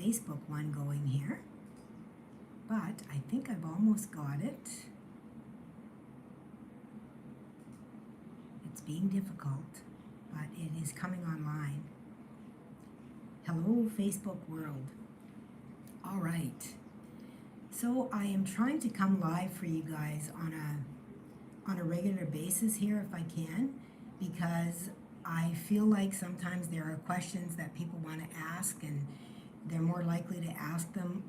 Facebook one going here, but I think I've almost got it. It's being difficult, but it is coming online. Hello, Facebook world. All right. So I am trying to come live for you guys on a regular basis here if I can, because I feel like sometimes there are questions that people want to ask, and they're more likely to ask them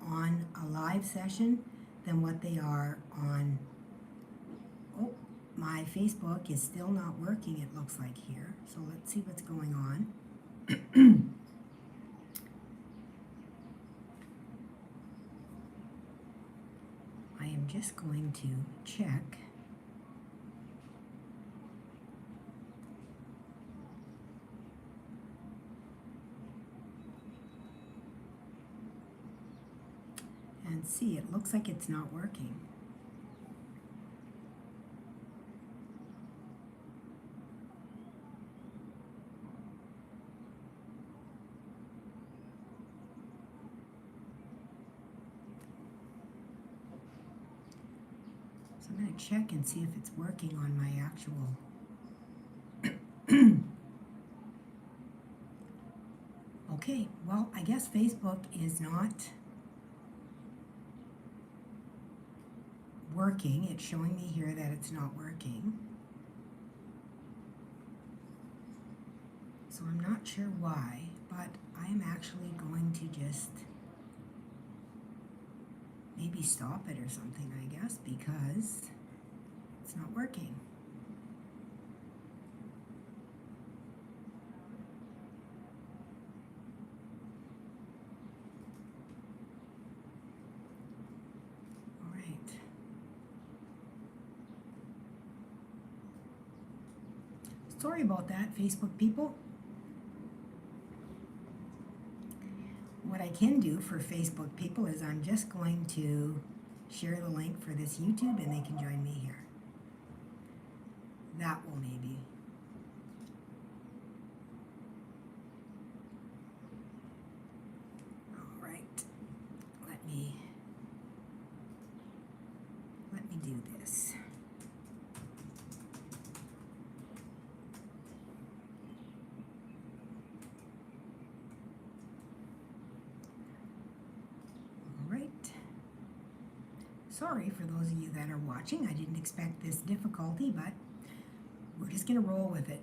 on a live session than what they are on. Oh, my Facebook is still not working, it looks like here. So let's see what's going on. I am just going to check. And see, it looks like it's not working. So I'm going to check and see if it's working on my actual okay, well, I guess Facebook is not working. It's showing me here that it's not working. So I'm not sure why, but I'm actually going to just maybe stop it or something, I guess, because it's not working. All right. Sorry about that, Facebook people. What I can do for Facebook people is I'm just going to share the link for this YouTube and they can join me here. That will maybe. All right. Let me do this. Sorry for those of you that are watching. I didn't expect this difficulty, but we're just going to roll with it.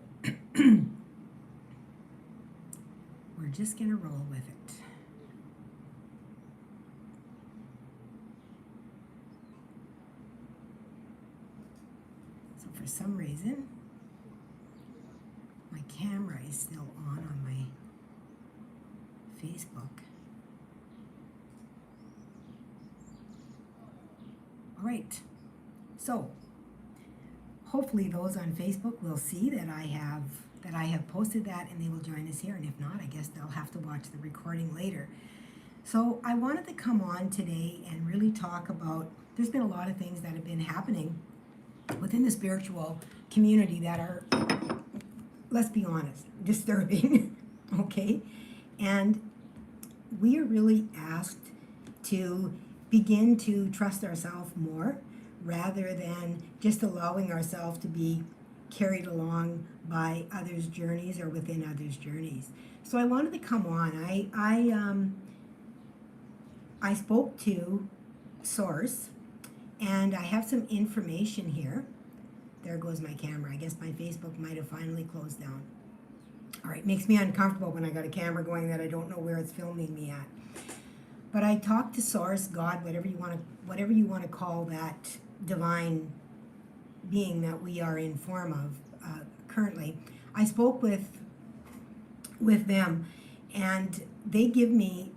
We're just going to roll with it. So for some reason, my camera is still on my Facebook. All right, so hopefully those on Facebook will see that I have posted that and they will join us here, and if not, I guess they'll have to watch the recording later. So I wanted to come on today and really talk about, there's been a lot of things that have been happening within the spiritual community that are, let's be honest, disturbing, okay? And we are really asked to begin to trust ourselves more rather than just allowing ourselves to be carried along by others' journeys or within others' journeys. So I wanted to come on. I spoke to Source, and I have some information here. There goes my camera. I guess my Facebook might have finally closed down. All right, makes me uncomfortable when I got a camera going that I don't know where it's filming me at. But I talked to Source, God, whatever you want to call that divine being that we are in form of currently. I spoke with them, and they give me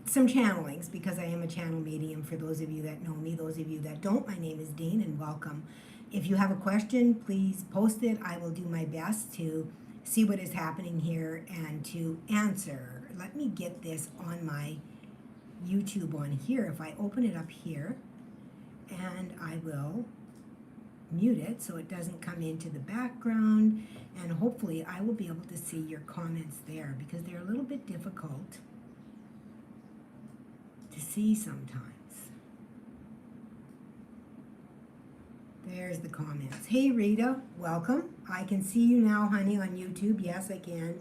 some channelings because I am a channel medium. For those of you that know me, those of you that don't, my name is Dean, and welcome. If you have a question, please post it. I will do my best to see what is happening here and to answer. Let me get this on my YouTube on here. If I open it up here, and I will mute it so it doesn't come into the background, and hopefully I will be able to see your comments there because they're a little bit difficult see sometimes. There's the comments. Hey Rita, welcome. I can see you now, honey, on YouTube. Yes, I can.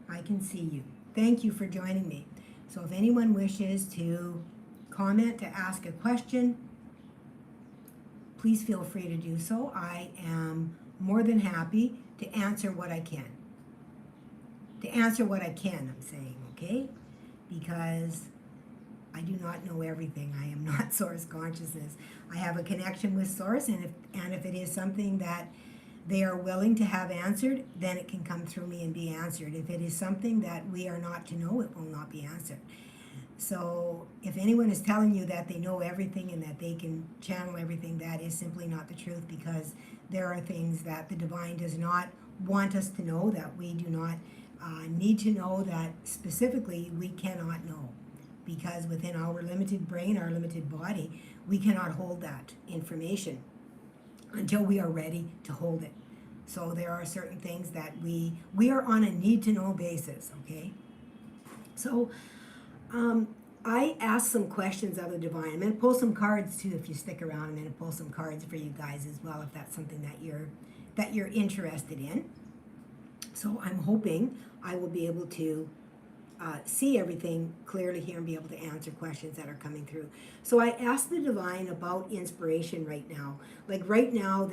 I can see you. Thank you for joining me. So if anyone wishes to comment, to ask a question, please feel free to do so. I am more than happy to answer what I can. To answer what I can, I'm saying, okay? Because I do not know everything. I am not Source Consciousness. I have a connection with Source, and if it is something that they are willing to have answered, then it can come through me and be answered. If it is something that we are not to know, it will not be answered. So if anyone is telling you that they know everything and that they can channel everything, that is simply not the truth, because there are things that the divine does not want us to know, that we do not need to know, that specifically we cannot know, because within our limited brain, our limited body, we cannot hold that information until we are ready to hold it. So there are certain things that we are on a need to know basis, okay? So I asked some questions of the divine. I'm going to pull some cards too. If you stick around, I'm going to pull some cards for you guys as well, if that's something that you're interested in. So I'm hoping I will be able to see everything clearly here and be able to answer questions that are coming through. So I asked the divine about inspiration right now. Like right now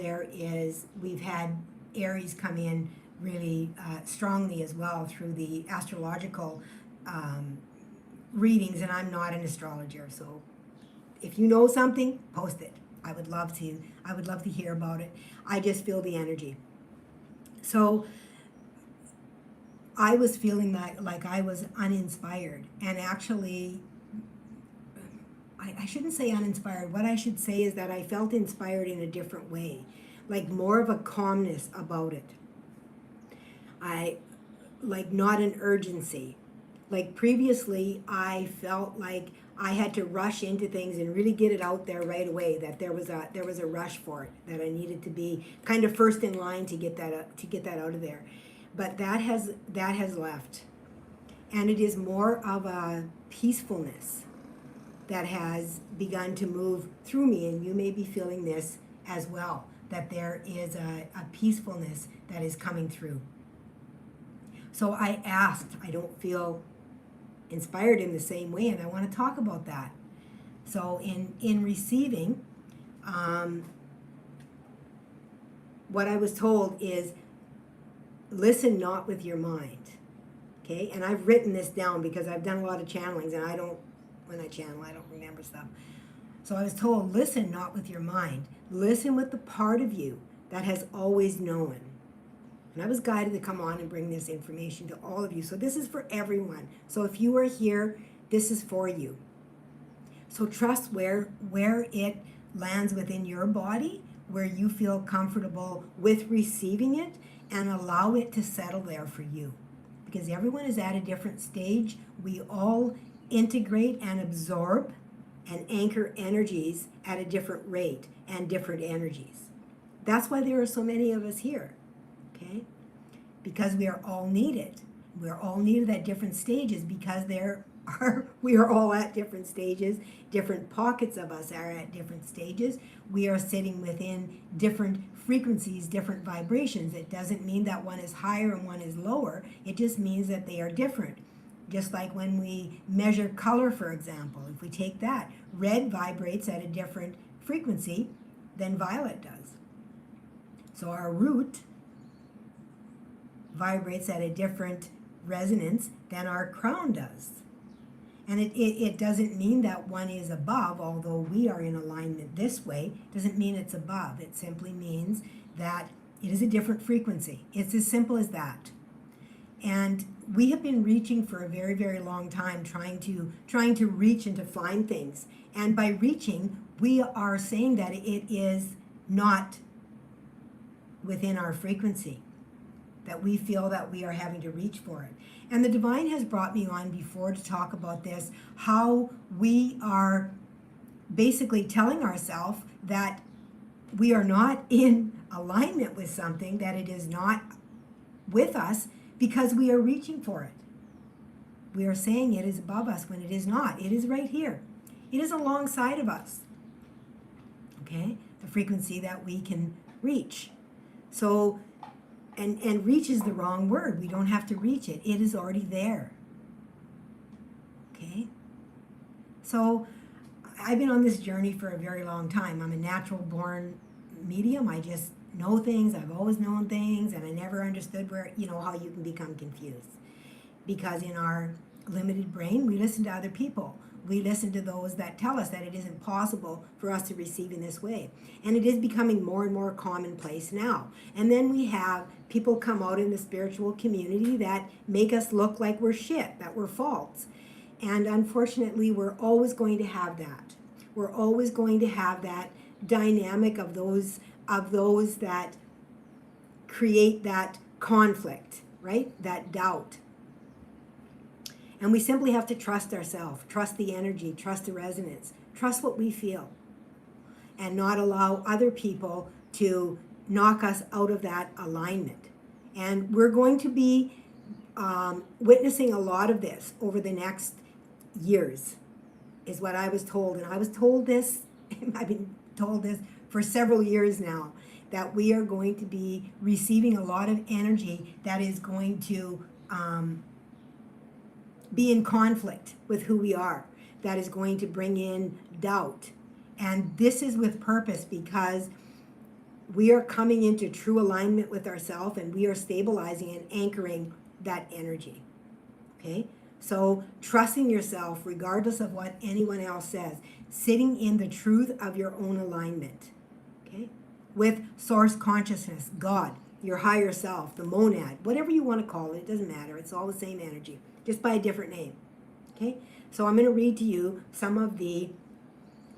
we've had Aries come in really strongly as well through the astrological readings, and I'm not an astrologer, so if you know something, post it. I would love to hear about it. I just feel the energy. So I was feeling that like I was uninspired, and actually I shouldn't say uninspired. What I should say is that I felt inspired in a different way, like more of a calmness about it. I like not an urgency. Like previously, I felt like I had to rush into things and really get it out there right away. That there was a rush for it. That I needed to be kind of first in line to get that out of there. But that has left, and it is more of a peacefulness that has begun to move through me. And you may be feeling this as well. That there is a peacefulness that is coming through. So I asked. I don't feel inspired in the same way, and I want to talk about that. So in receiving, what I was told is listen not with your mind, okay? And I've written this down because I've done a lot of channelings, and when I channel, I don't remember stuff. So I was told, listen not with your mind, listen with the part of you that has always known. And I was guided to come on and bring this information to all of you. So this is for everyone. So if you are here, this is for you. So trust where it lands within your body, where you feel comfortable with receiving it, and allow it to settle there for you. Because everyone is at a different stage. We all integrate and absorb and anchor energies at a different rate and different energies. That's why there are so many of us here. Okay? Because we are all needed. We are all needed at different stages, because we are all at different stages. Different pockets of us are at different stages. We are sitting within different frequencies, different vibrations. It doesn't mean that one is higher and one is lower. It just means that they are different. Just like when we measure color, for example, if we take that, red vibrates at a different frequency than violet does. So our root vibrates at a different resonance than our crown does. And it doesn't mean that one is above, although we are in alignment this way, doesn't mean it's above. It simply means that it is a different frequency. It's as simple as that. And we have been reaching for a very, very long time, trying to reach and to find things. And by reaching, we are saying that it is not within our frequency, that we feel that we are having to reach for it. And the divine has brought me on before to talk about this, how we are basically telling ourselves that we are not in alignment with something, that it is not with us, because we are reaching for it. We are saying it is above us when it is not. It is right here. It is alongside of us. Okay? The frequency that we can reach. So, and reach is the wrong word. We don't have to reach it. It is already there. Okay? So, I've been on this journey for a very long time. I'm a natural born medium. I just know things. I've always known things, and I never understood how you can become confused. Because in our limited brain, we listen to other people. We listen to those that tell us that it isn't possible for us to receive in this way. And it is becoming more and more commonplace now. And then we have people come out in the spiritual community that make us look like we're shit, that we're false. And unfortunately, we're always going to have that. We're always going to have that dynamic of those that create that conflict, right? That doubt. And we simply have to trust ourselves, trust the energy, trust the resonance, trust what we feel, and not allow other people to knock us out of that alignment. And we're going to be witnessing a lot of this over the next years, is what I was told. And I was told this, I've been told this for several years now, that we are going to be receiving a lot of energy that is going to be in conflict with who we are, that is going to bring in doubt. And this is with purpose, because we are coming into true alignment with ourselves, and we are stabilizing and anchoring that energy. Okay? So trusting yourself regardless of what anyone else says, sitting in the truth of your own alignment. Okay? With source consciousness, God, your higher self, the monad, whatever you want to call it, it doesn't matter. It's all the same energy, just by a different name. Okay? So I'm going to read to you some of the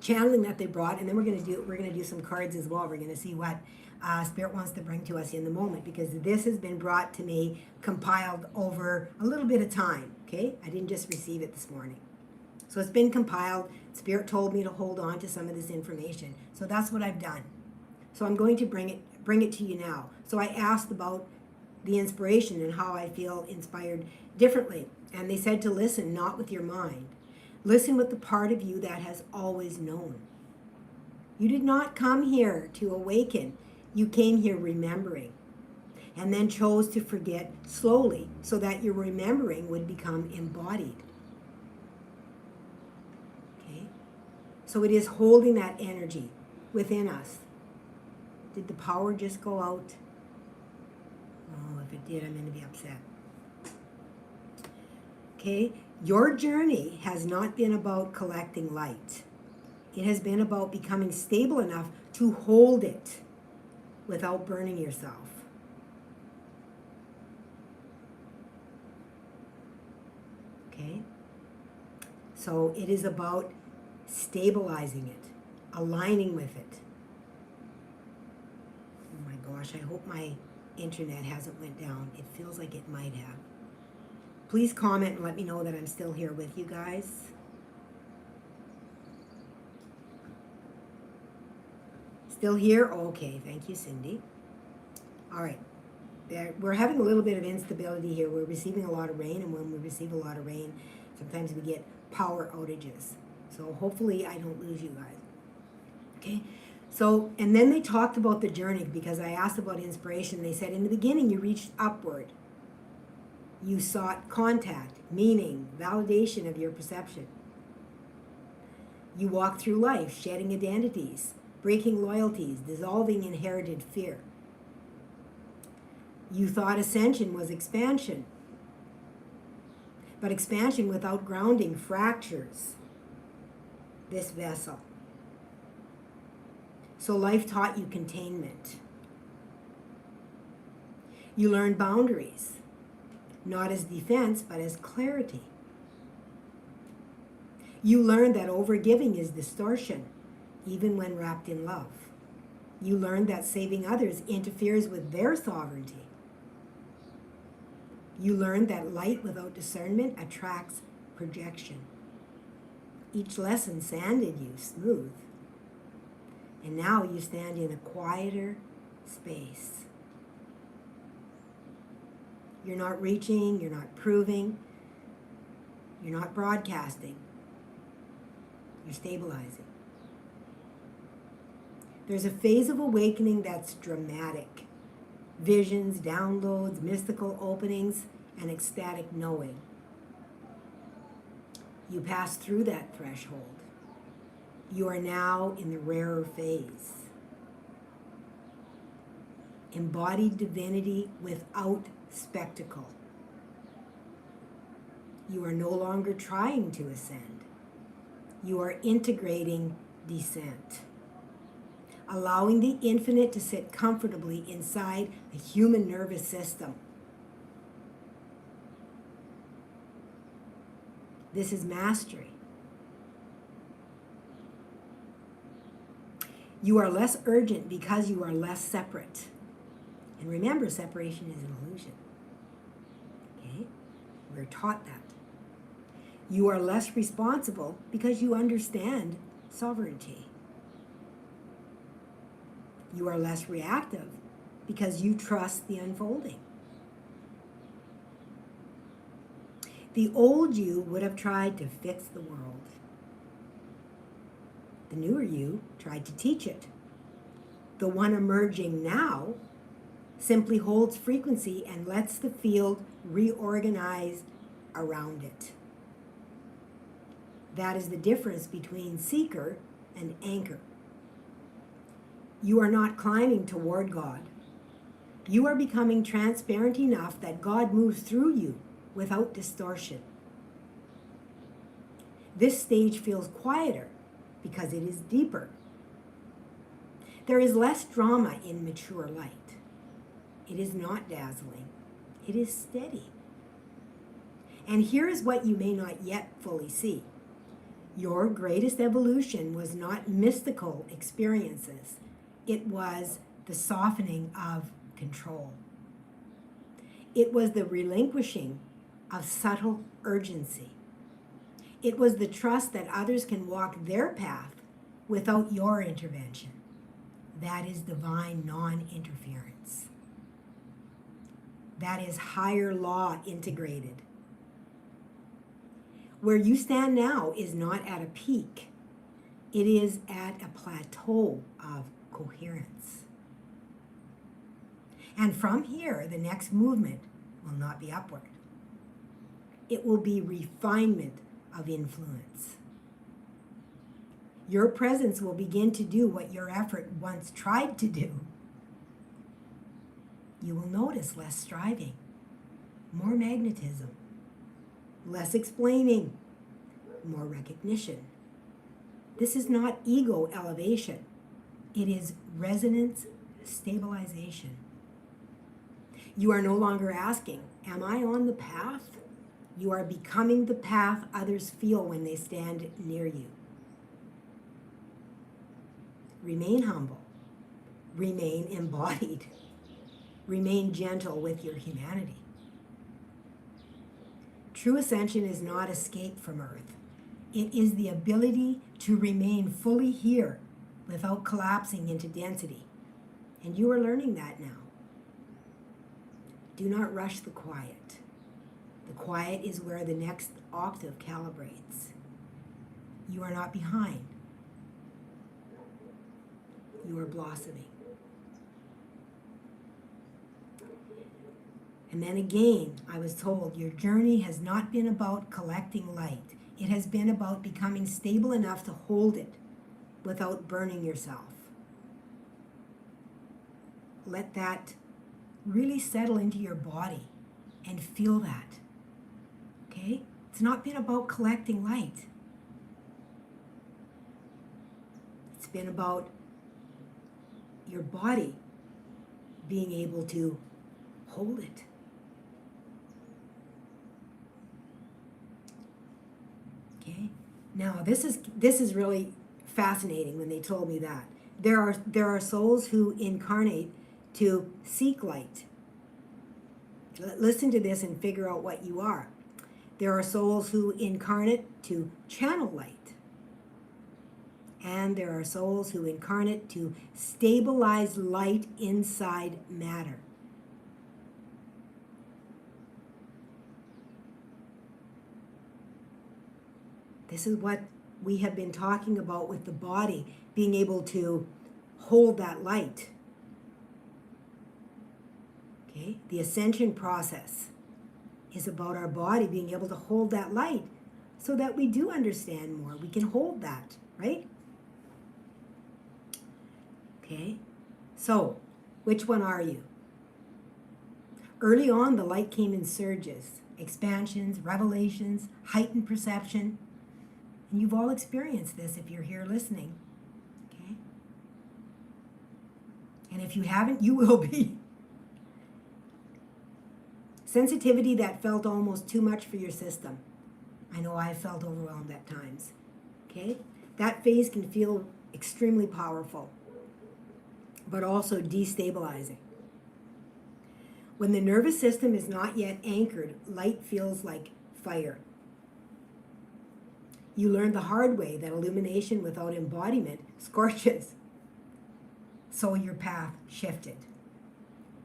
channeling that they brought, and then we're going to do some cards as well. We're going to see what Spirit wants to bring to us in the moment, because this has been brought to me, compiled over a little bit of time. Okay? I didn't just receive it this morning. So it's been compiled. Spirit told me to hold on to some of this information. So that's what I've done. So I'm going to bring it to you now. So I asked about the inspiration and how I feel inspired differently. And they said to listen, not with your mind. Listen with the part of you that has always known. You did not come here to awaken. You came here remembering, and then chose to forget slowly so that your remembering would become embodied. Okay? So it is holding that energy within us. Did the power just go out? Oh, if it did, I'm going to be upset. Okay? Your journey has not been about collecting light. It has been about becoming stable enough to hold it without burning yourself. Okay? So it is about stabilizing it, aligning with it. Oh my gosh, I hope my internet hasn't went down. It feels like it might have. Please comment and let me know that I'm still here with you guys. Still here? Okay, thank you, Cindy. All right. We're having a little bit of instability here. We're receiving a lot of rain, and when we receive a lot of rain, sometimes we get power outages. So hopefully I don't lose you guys. Okay? So, and then they talked about the journey, because I asked about inspiration. They said in the beginning you reached upward. You sought contact, meaning, validation of your perception. You walked through life shedding identities, breaking loyalties, dissolving inherited fear. You thought ascension was expansion, but expansion without grounding fractures this vessel. So life taught you containment. You learned boundaries, not as defense, but as clarity. You learned that overgiving is distortion, even when wrapped in love. You learned that saving others interferes with their sovereignty. You learned that light without discernment attracts projection. Each lesson sanded you smooth. And now you stand in a quieter space. You're not reaching, you're not proving. You're not broadcasting. You're stabilizing. There's a phase of awakening that's dramatic. Visions, downloads, mystical openings, and ecstatic knowing. You pass through that threshold. You are now in the rarer phase. Embodied divinity without spectacle. You are no longer trying to ascend. You are integrating descent. Allowing the infinite to sit comfortably inside the human nervous system. This is mastery. You are less urgent because you are less separate. And remember, separation is an illusion. Okay? We're taught that. You are less responsible because you understand sovereignty. You are less reactive because you trust the unfolding. The old you would have tried to fix the world. The newer you tried to teach it. The one emerging now simply holds frequency and lets the field reorganize around it. That is the difference between seeker and anchor. You are not climbing toward God. You are becoming transparent enough that God moves through you without distortion. This stage feels quieter because it is deeper. There is less drama in mature light. It is not dazzling. It is steady. And here is what you may not yet fully see. Your greatest evolution was not mystical experiences. It was the softening of control. It was the relinquishing of subtle urgency. It was the trust that others can walk their path without your intervention. That is divine non-interference. That is higher law integrated. Where you stand now is not at a peak. It is at a plateau of coherence. And from here, the next movement will not be upward. It will be refinement of influence. Your presence will begin to do what your effort once tried to do. You will notice less striving, more magnetism, less explaining, more recognition. This is not ego elevation. It is resonance stabilization. You are no longer asking, am I on the path? You are becoming the path others feel when they stand near you. Remain humble. Remain embodied. Remain gentle with your humanity. True ascension is not escape from earth. It is the ability to remain fully here without collapsing into density. And you are learning that now. Do not rush the quiet. The quiet is where the next octave calibrates. You are not behind. You are blossoming. And then again, I was told, your journey has not been about collecting light. It has been about becoming stable enough to hold it without burning yourself. Let that really settle into your body and feel that. Okay? It's not been about collecting light. It's been about your body being able to hold it. Okay? Now, this is really fascinating when they told me that. There are souls who incarnate to seek light. Listen to this and figure out what you are. There are souls who incarnate to channel light. And there are souls who incarnate to stabilize light inside matter. This is what we have been talking about with the body, being able to hold that light. Okay? The ascension process is about our body being able to hold that light so that we do understand more. We can hold that, right? Okay? So, which one are you? Early on, the light came in surges, expansions, revelations, heightened perception. And you've all experienced this if you're here listening. Okay? And if you haven't, you will be. Sensitivity that felt almost too much for your system. I know I felt overwhelmed at times. Okay? That phase can feel extremely powerful, but also destabilizing. When the nervous system is not yet anchored, light feels like fire. You learn the hard way that illumination without embodiment scorches. So your path shifted.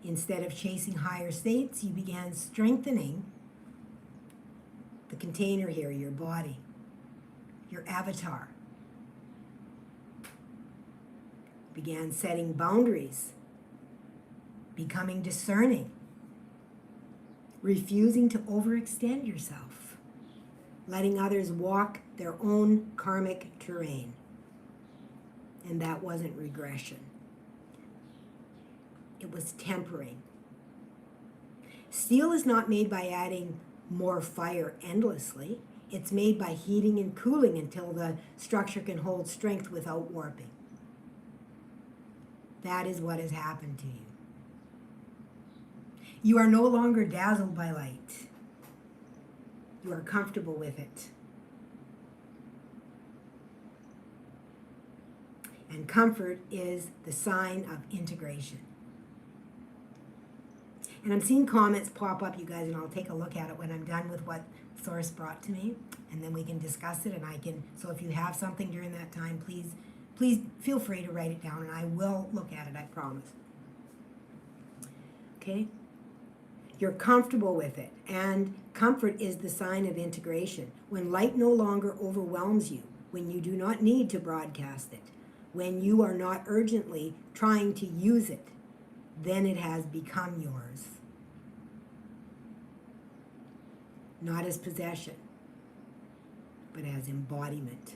Instead of chasing higher states, you began strengthening the container here, your body, your avatar. Began setting boundaries, becoming discerning, refusing to overextend yourself, letting others walk their own karmic terrain. And that wasn't regression. It was tempering. Steel is not made by adding more fire endlessly. It's made by heating and cooling until the structure can hold strength without warping. That is what has happened to you. You are no longer dazzled by light. You are comfortable with it. And comfort is the sign of integration. And I'm seeing comments pop up, you guys, and I'll take a look at it when I'm done with what Source brought to me, and then we can discuss it, and I can, so if you have something during that time, please feel free to write it down, and I will look at it, I promise. Okay? You're comfortable with it, and comfort is the sign of integration. When light no longer overwhelms you, when you do not need to broadcast it, when you are not urgently trying to use it, then it has become yours. Not as possession, but as embodiment.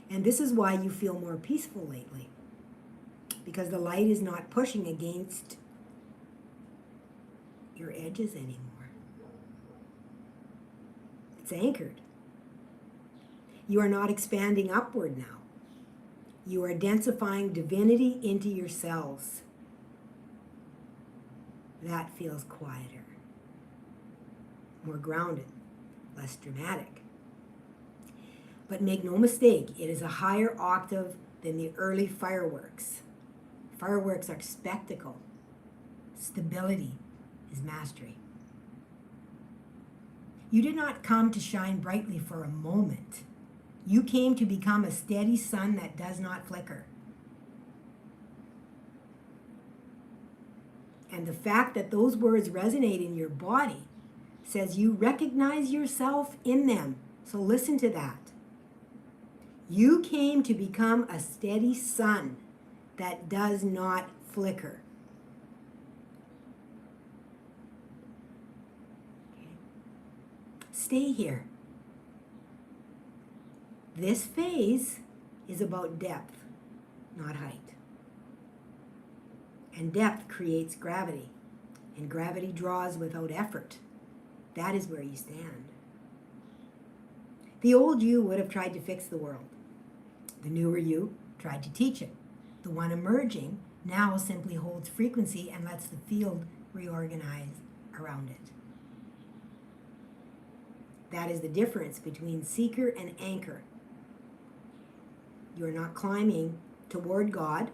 And this is why you feel more peaceful lately, because the light is not pushing against your edges anymore. It's anchored. You are not expanding upward now. You are densifying divinity into your cells. That feels quieter, more grounded, less dramatic. But make no mistake, it is a higher octave than the early fireworks. Fireworks are spectacle. Stability is mastery. You did not come to shine brightly for a moment. You came to become a steady sun that does not flicker. And the fact that those words resonate in your body says you recognize yourself in them. So listen to that. You came to become a steady sun that does not flicker. Okay. Stay here. This phase is about depth, not height. And depth creates gravity, and gravity draws without effort. That is where you stand. The old you would have tried to fix the world. The newer you tried to teach it. The one emerging now simply holds frequency and lets the field reorganize around it. That is the difference between seeker and anchor. You are not climbing toward God.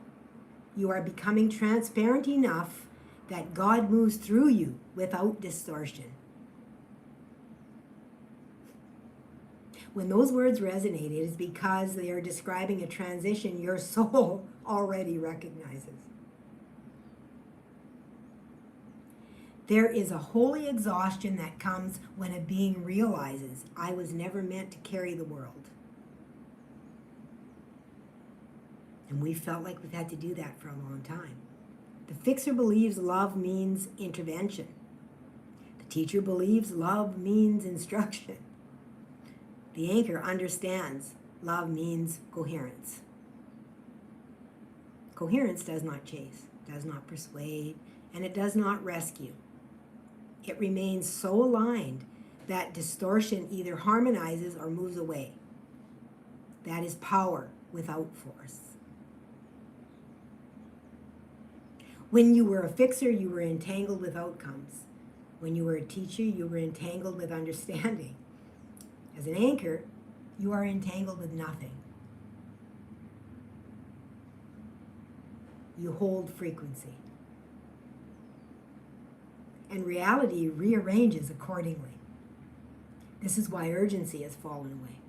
You are becoming transparent enough that God moves through you without distortion. When those words resonate, it is because they are describing a transition your soul already recognizes. There is a holy exhaustion that comes when a being realizes, I was never meant to carry the world. And we felt like we've had to do that for a long time. The fixer believes love means intervention. The teacher believes love means instruction. The anchor understands love means coherence. Coherence does not chase, does not persuade, and it does not rescue. It remains so aligned that distortion either harmonizes or moves away. That is power without force. When you were a fixer, you were entangled with outcomes. When you were a teacher, you were entangled with understanding. As an anchor, you are entangled with nothing. You hold frequency. And reality rearranges accordingly. This is why urgency has fallen away.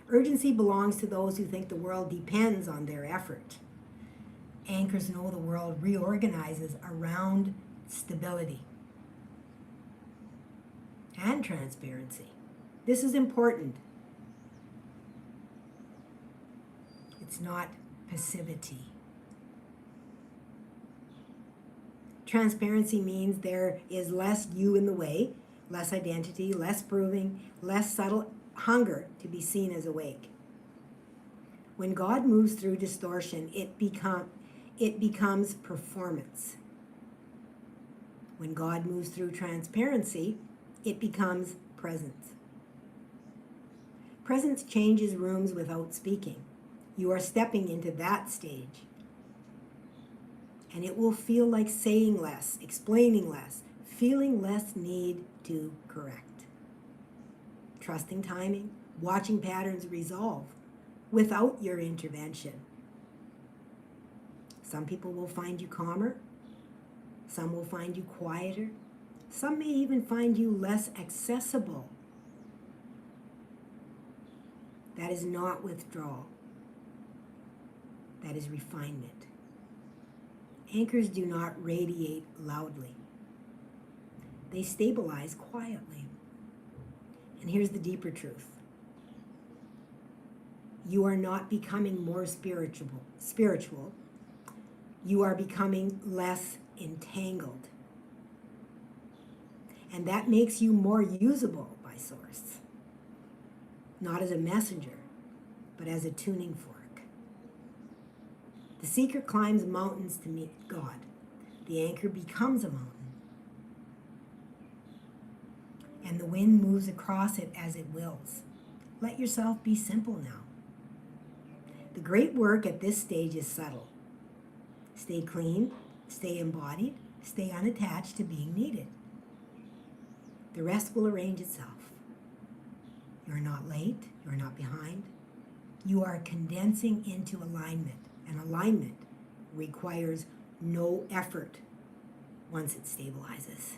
Urgency belongs to those who think the world depends on their effort. Anchors know the world reorganizes around stability and transparency. This is important. It's not passivity. Transparency means there is less you in the way, less identity, less proving, less subtle hunger to be seen as awake. When God moves through distortion, it becomes performance. When God moves through transparency, it becomes presence. Presence changes rooms without speaking. You are stepping into that stage. And it will feel like saying less, explaining less, feeling less need to correct. Trusting timing, watching patterns resolve without your intervention. Some people will find you calmer. Some will find you quieter. Some may even find you less accessible. That is not withdrawal. That is refinement. Anchors do not radiate loudly. They stabilize quietly. And here's the deeper truth. You are not becoming more spiritual. You are becoming less entangled. And that makes you more usable by Source. Not as a messenger, but as a tuning fork. The seeker climbs mountains to meet God. The anchor becomes a mountain. And the wind moves across it as it wills. Let yourself be simple now. The great work at this stage is subtle. Stay clean, stay embodied, stay unattached to being needed. The rest will arrange itself. You're not late, you're not behind. You are condensing into alignment, and alignment requires no effort once it stabilizes.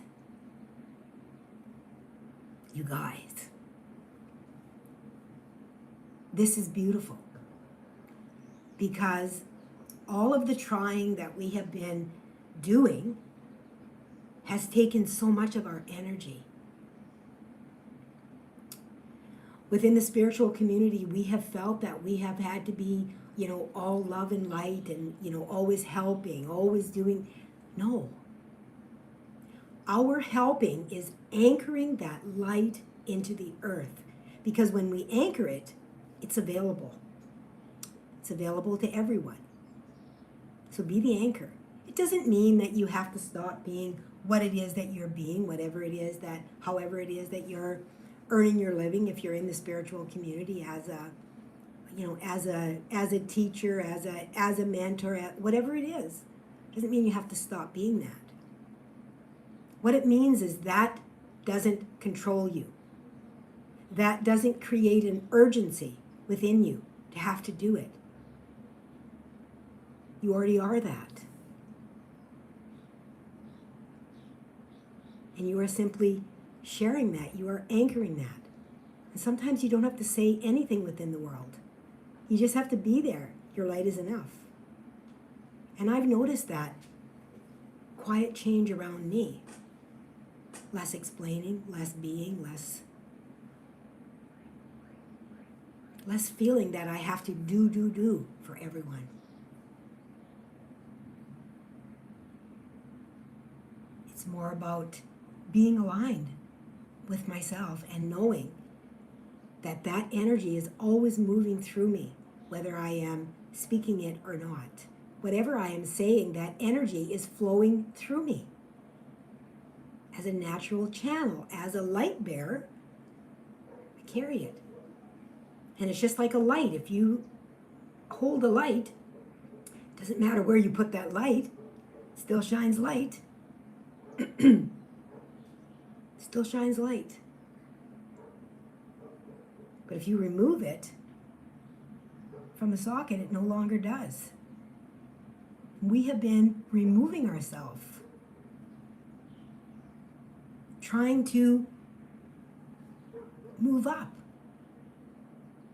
You guys, this is beautiful because all of the trying that we have been doing has taken so much of our energy. Within the spiritual community, we have felt that we have had to be, all love and light and, always helping, always doing. No. Our helping is anchoring that light into the earth. Because when we anchor it, it's available. It's available to everyone. So be the anchor. It doesn't mean that you have to stop being what it is that you're being, however it is that you're earning your living. If you're in the spiritual community as a teacher, as a mentor, whatever it is, doesn't mean you have to stop being that. What it means is that doesn't control you. That doesn't create an urgency within you to have to do it. You already are that. And you are simply sharing that. You are anchoring that. And sometimes you don't have to say anything within the world. You just have to be there. Your light is enough. And I've noticed that quiet change around me. Less explaining, less being, less feeling that I have to do for everyone. It's more about being aligned with myself and knowing that that energy is always moving through me, whether I am speaking it or not. Whatever I am saying, that energy is flowing through me as a natural channel. As a light bearer, I carry it. And it's just like a light. If you hold a light, it doesn't matter where you put that light, it still shines light. Still shines light. But if you remove it from the socket, it no longer does. We have been removing ourselves, trying to move up.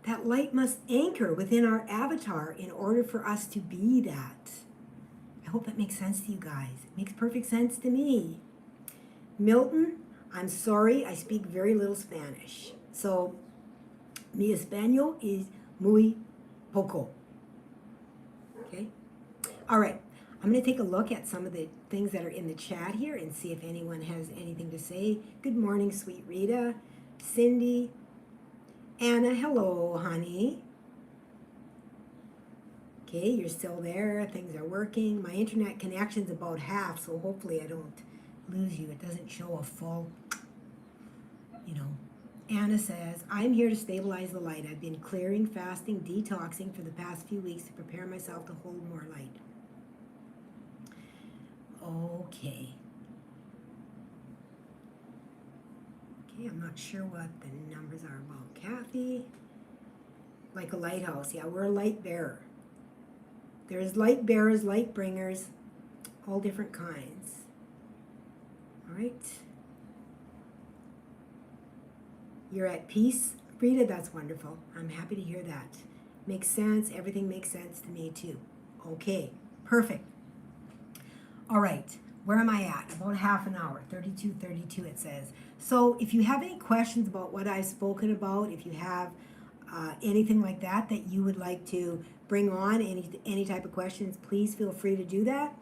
That light must anchor within our avatar in order for us to be that. I hope that makes sense to you guys. It makes perfect sense to me. Milton, I'm sorry, I speak very little Spanish. So, mi español is muy poco. Okay? All right. I'm going to take a look at some of the things that are in the chat here and see if anyone has anything to say. Good morning, sweet Rita. Cindy. Anna, hello, honey. Okay, you're still there. Things are working. My internet connection's about half, so hopefully I don't lose you. It doesn't show a full, Anna says, I'm here to stabilize the light. I've been clearing, fasting, detoxing for the past few weeks to prepare myself to hold more light. Okay. Okay, I'm not sure what the numbers are about. Kathy, like a lighthouse. Yeah, we're a light bearer. There's light bearers, light bringers, all different kinds. All right. You're at peace, Rita. That's wonderful. I'm happy to hear that. Makes sense. Everything makes sense to me too. Okay, perfect. All right, where am I at? About half an hour, 32 it says. So if you have any questions about what I've spoken about, if you have anything like that you would like to bring on, any type of questions, please feel free to do that.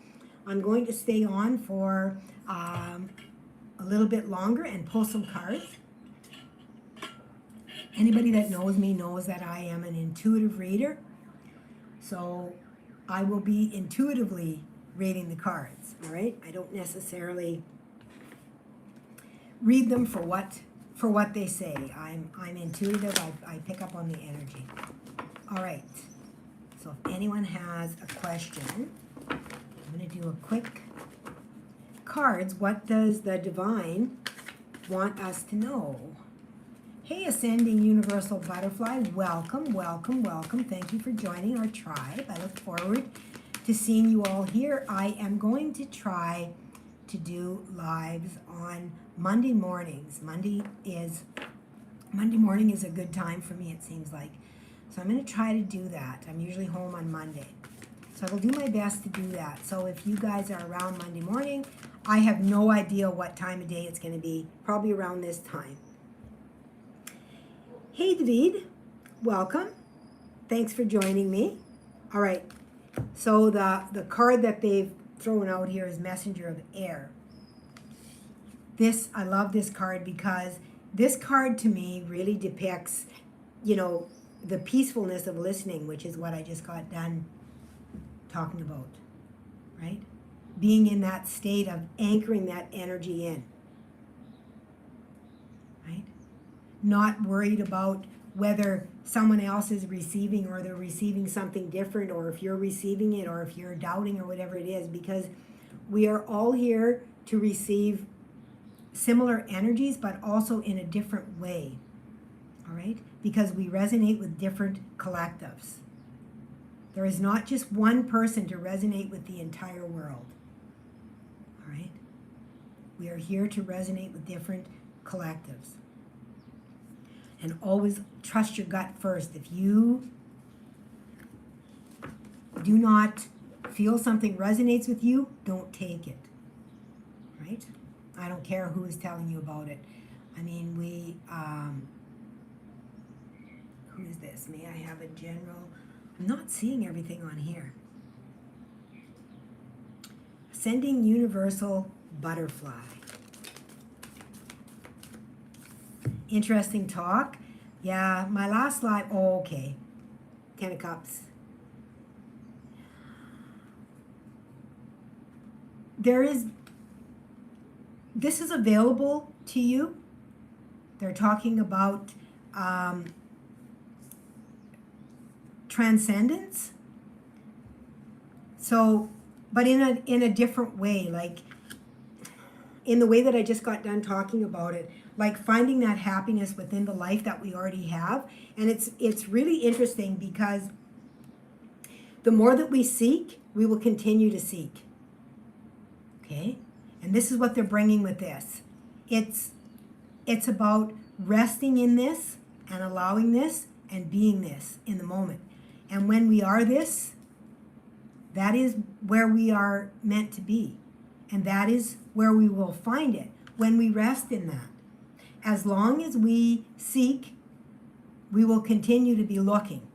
I'm going to stay on for a little bit longer and pull some cards. Anybody that knows me knows that I am an intuitive reader. So I will be intuitively reading the cards, all right? I don't necessarily read them for what they say. I'm intuitive. I pick up on the energy. All right. So if anyone has a question, I'm going to do a quick cards. What does the divine want us to know? Hey, Ascending Universal Butterfly, welcome, welcome, welcome. Thank you for joining our tribe. I look forward to seeing you all here. I am going to try to do lives on Monday mornings. Monday morning is a good time for me, it seems like. So I'm going to try to do that. I'm usually home on Monday. So I will do my best to do that. So if you guys are around Monday morning, I have no idea what time of day it's going to be. Probably around this time. Hey, David. Welcome. Thanks for joining me. All right. So the card that they've thrown out here is Messenger of Air. I love this card because this card to me really depicts, the peacefulness of listening, which is what I just got done talking about, right? Being in that state of anchoring that energy in, right? Not worried about whether someone else is receiving or they're receiving something different, or if you're receiving it or if you're doubting or whatever it is, because we are all here to receive similar energies, but also in a different way, all right? Because we resonate with different collectives. There is not just one person to resonate with the entire world, all right? We are here to resonate with different collectives. And always trust your gut first. If you do not feel something resonates with you, don't take it. right? I don't care who is telling you about it. I mean, who is this? May I have a general? I'm not seeing everything on here. Ascending universal butterfly. Interesting talk. Yeah, my last live, oh, okay. 10 of Cups. This is available to you. They're talking about transcendence. So, but in a different way, like in the way that I just got done talking about it, like finding that happiness within the life that we already have. And it's really interesting because the more that we seek, we will continue to seek. Okay? And this is what they're bringing with this. It's about resting in this and allowing this and being this in the moment. And when we are this, that is where we are meant to be. And that is where we will find it when we rest in that. As long as we seek, we will continue to be looking.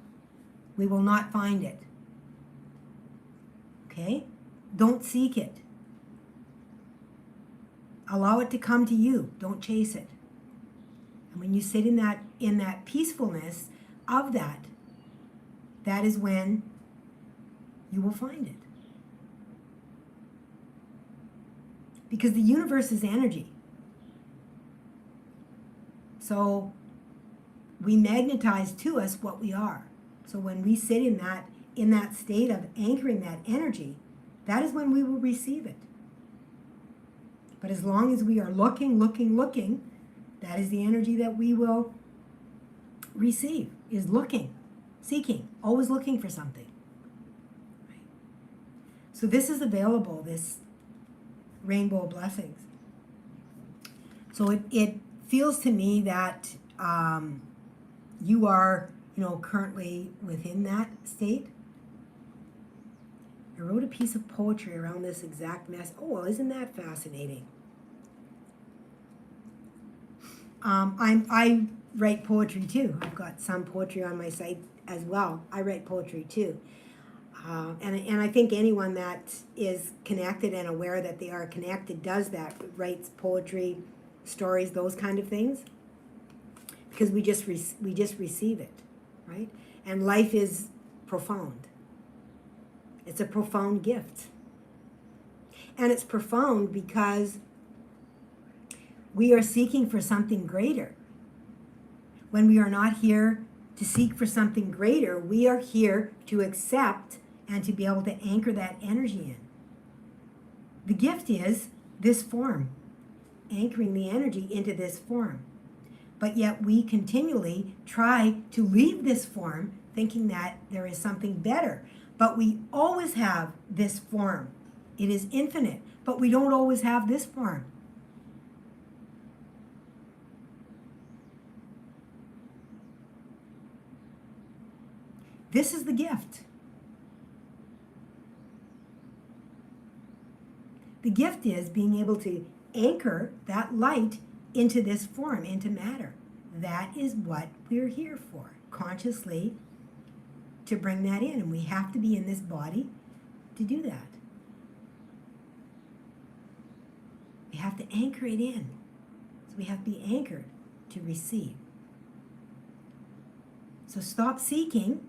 We will not find it. Okay? Don't seek it. Allow it to come to you. Don't chase it. And when you sit in that peacefulness of that, that is when you will find it. Because the universe is energy. So we magnetize to us what we are. So when we sit in that state of anchoring that energy, that is when we will receive it. But as long as we are looking, that is the energy that we will receive, is looking, seeking, always looking for something. Right? So this is available, this rainbow of blessings. So it feels to me that you are, currently within that state. I wrote a piece of poetry around this exact mess. Oh, well, isn't that fascinating? I write poetry too. I've got some poetry on my site as well. I write poetry too. And I think anyone that is connected and aware that they are connected does that, writes poetry, stories, those kind of things. Because we just receive it, right? And life is profound. It's a profound gift. And it's profound because we are seeking for something greater. When we are not here to seek for something greater, we are here to accept and to be able to anchor that energy in. The gift is this form, anchoring the energy into this form. But yet we continually try to leave this form thinking that there is something better. But we always have this form. It is infinite, but we don't always have this form. This is the gift. The gift is being able to anchor that light into this form, into matter. That is what we're here for, consciously, to bring that in. And we have to be in this body to do that. We have to anchor it in. So we have to be anchored to receive. So stop seeking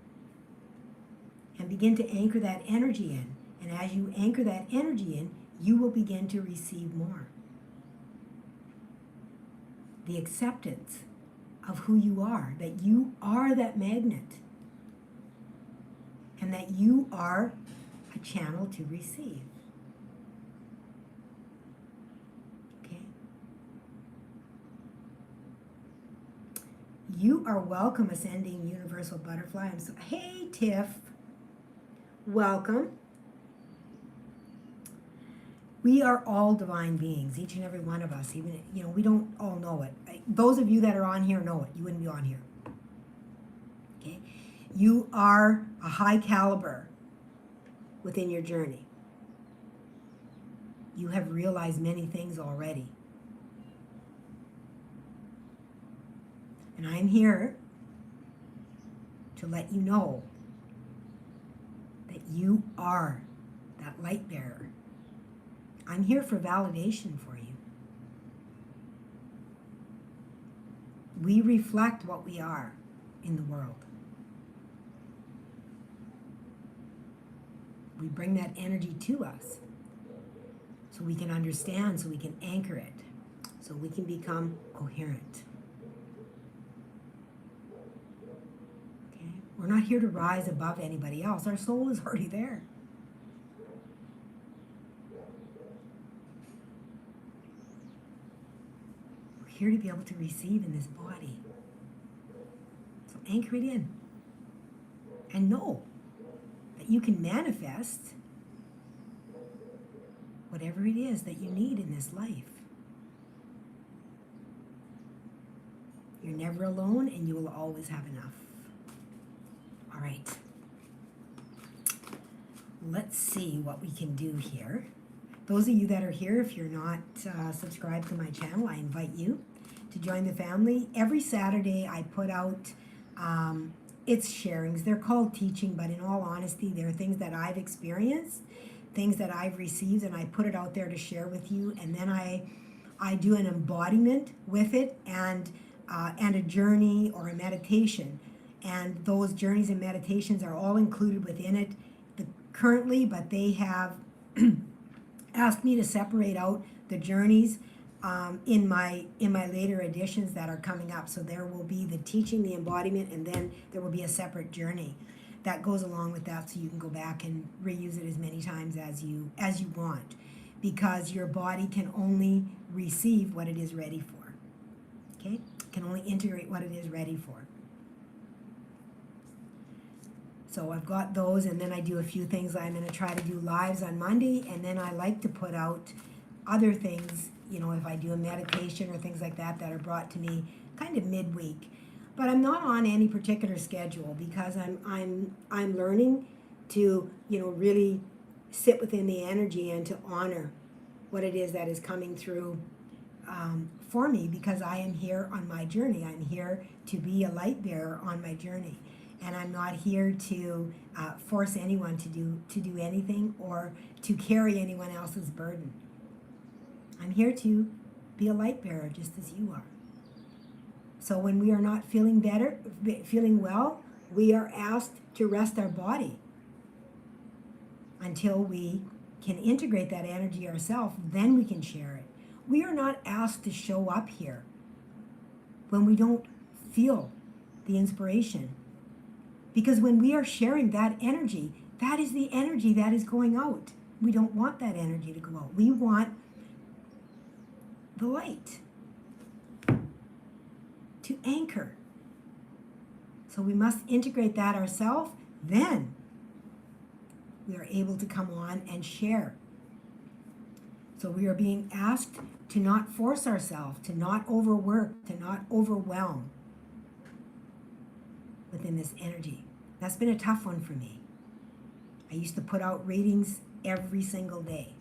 and begin to anchor that energy in. And as you anchor that energy in, you will begin to receive more. The acceptance of who you are, that you are that magnet, and that you are a channel to receive. Okay? You are welcome, Ascending Universal Butterfly. Hey, Tiff. Welcome. We are all divine beings, each and every one of us. Even, we don't all know it. Those of you that are on here know it. You wouldn't be on here. Okay? You are a high caliber within your journey. You have realized many things already. And I'm here to let you know that you are that light bearer. I'm here for validation for you. We reflect what we are in the world. We bring that energy to us so we can understand, so we can anchor it, so we can become coherent. Okay? We're not here to rise above anybody else. Our soul is already there. We're here to be able to receive in this body. So anchor it in. And know that you can manifest whatever it is that you need in this life. You're never alone, and you will always have enough. All right. Let's see what we can do here. Those of you that are here, if you're not subscribed to my channel, I invite you to join the family. Every Saturday I put out it's sharings. They're called teaching, but in all honesty, they're things that I've experienced, things that I've received, and I put it out there to share with you. And then I do an embodiment with it, and a journey or a meditation. And those journeys and meditations are all included within it currently, but they have asked me to separate out the journeys in my later editions that are coming up. So there will be the teaching, the embodiment, and then there will be a separate journey that goes along with that, so you can go back and reuse it as many times as you want, because your body can only receive what it is ready for. Okay? It can only integrate what it is ready for. So I've got those, and then I do a few things. I'm going to try to do lives on Monday, and then I like to put out other things, you know, if I do a meditation or things like that that are brought to me kind of midweek. But I'm not on any particular schedule, because I'm learning to, you know, really sit within the energy and to honor what it is that is coming through for me, because I am here on my journey. I'm here to be a light bearer on my journey. And I'm not here to force anyone to do anything or to carry anyone else's burden. I'm here to be a light bearer just as you are. So when we are not feeling well, we are asked to rest our body until we can integrate that energy ourselves. Then we can share it. We are not asked to show up here when we don't feel the inspiration. Because when we are sharing that energy, that is the energy that is going out. We don't want that energy to go out. We want the light to anchor. So we must integrate that ourselves. Then we are able to come on and share. So we are being asked to not force ourselves, to not overwork, to not overwhelm within this energy. That's been a tough one for me. I used to put out readings every single day.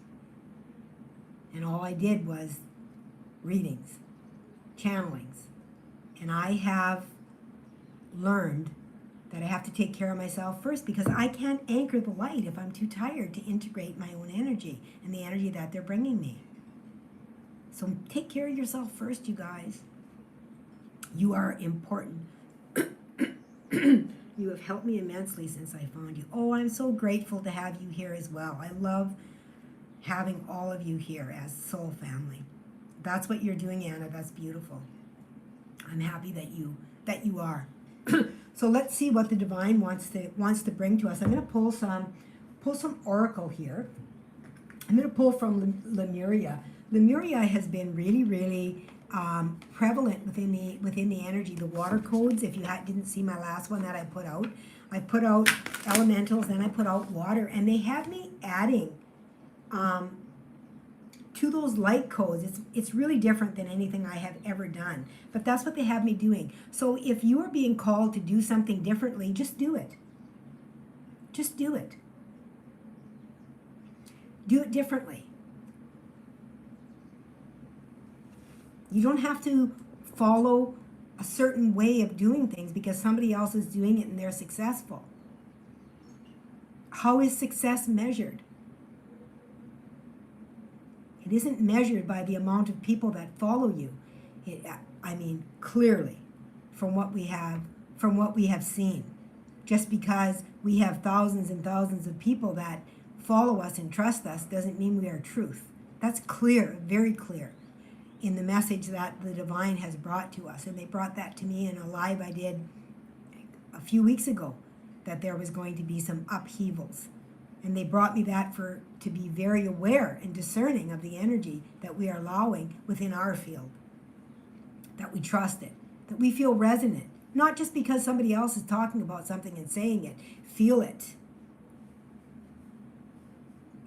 And all I did was readings, channelings. And I have learned that I have to take care of myself first, because I can't anchor the light if I'm too tired to integrate my own energy and the energy that they're bringing me. So take care of yourself first, you guys. You are important. You have helped me immensely since I found you. Oh, I'm so grateful to have you here as well. I love having all of you here as soul family. That's what you're doing, Anna. That's beautiful. I'm happy that you are. So let's see what the divine wants to bring to us. I'm going to pull some oracle here. I'm going to pull from Lemuria. Lemuria has been really, really prevalent within the energy. The water codes, if you didn't see my last one that I put out elementals, then I put out water, and they have me adding to those light codes. It's really different than anything I have ever done, but that's what they have me doing. So if you are being called to do something differently, just do it. Just do it. Do it differently. You don't have to follow a certain way of doing things because somebody else is doing it and they're successful. How is success measured? It isn't measured by the amount of people that follow you. Clearly, from what we have seen. Just because we have thousands and thousands of people that follow us and trust us doesn't mean we are truth. That's clear, very clear, in the message that the divine has brought to us. And they brought that to me in a live I did a few weeks ago, that there was going to be some upheavals. And they brought me that to be very aware and discerning of the energy that we are allowing within our field. That we trust it, that we feel resonant. Not just because somebody else is talking about something and saying it. Feel it.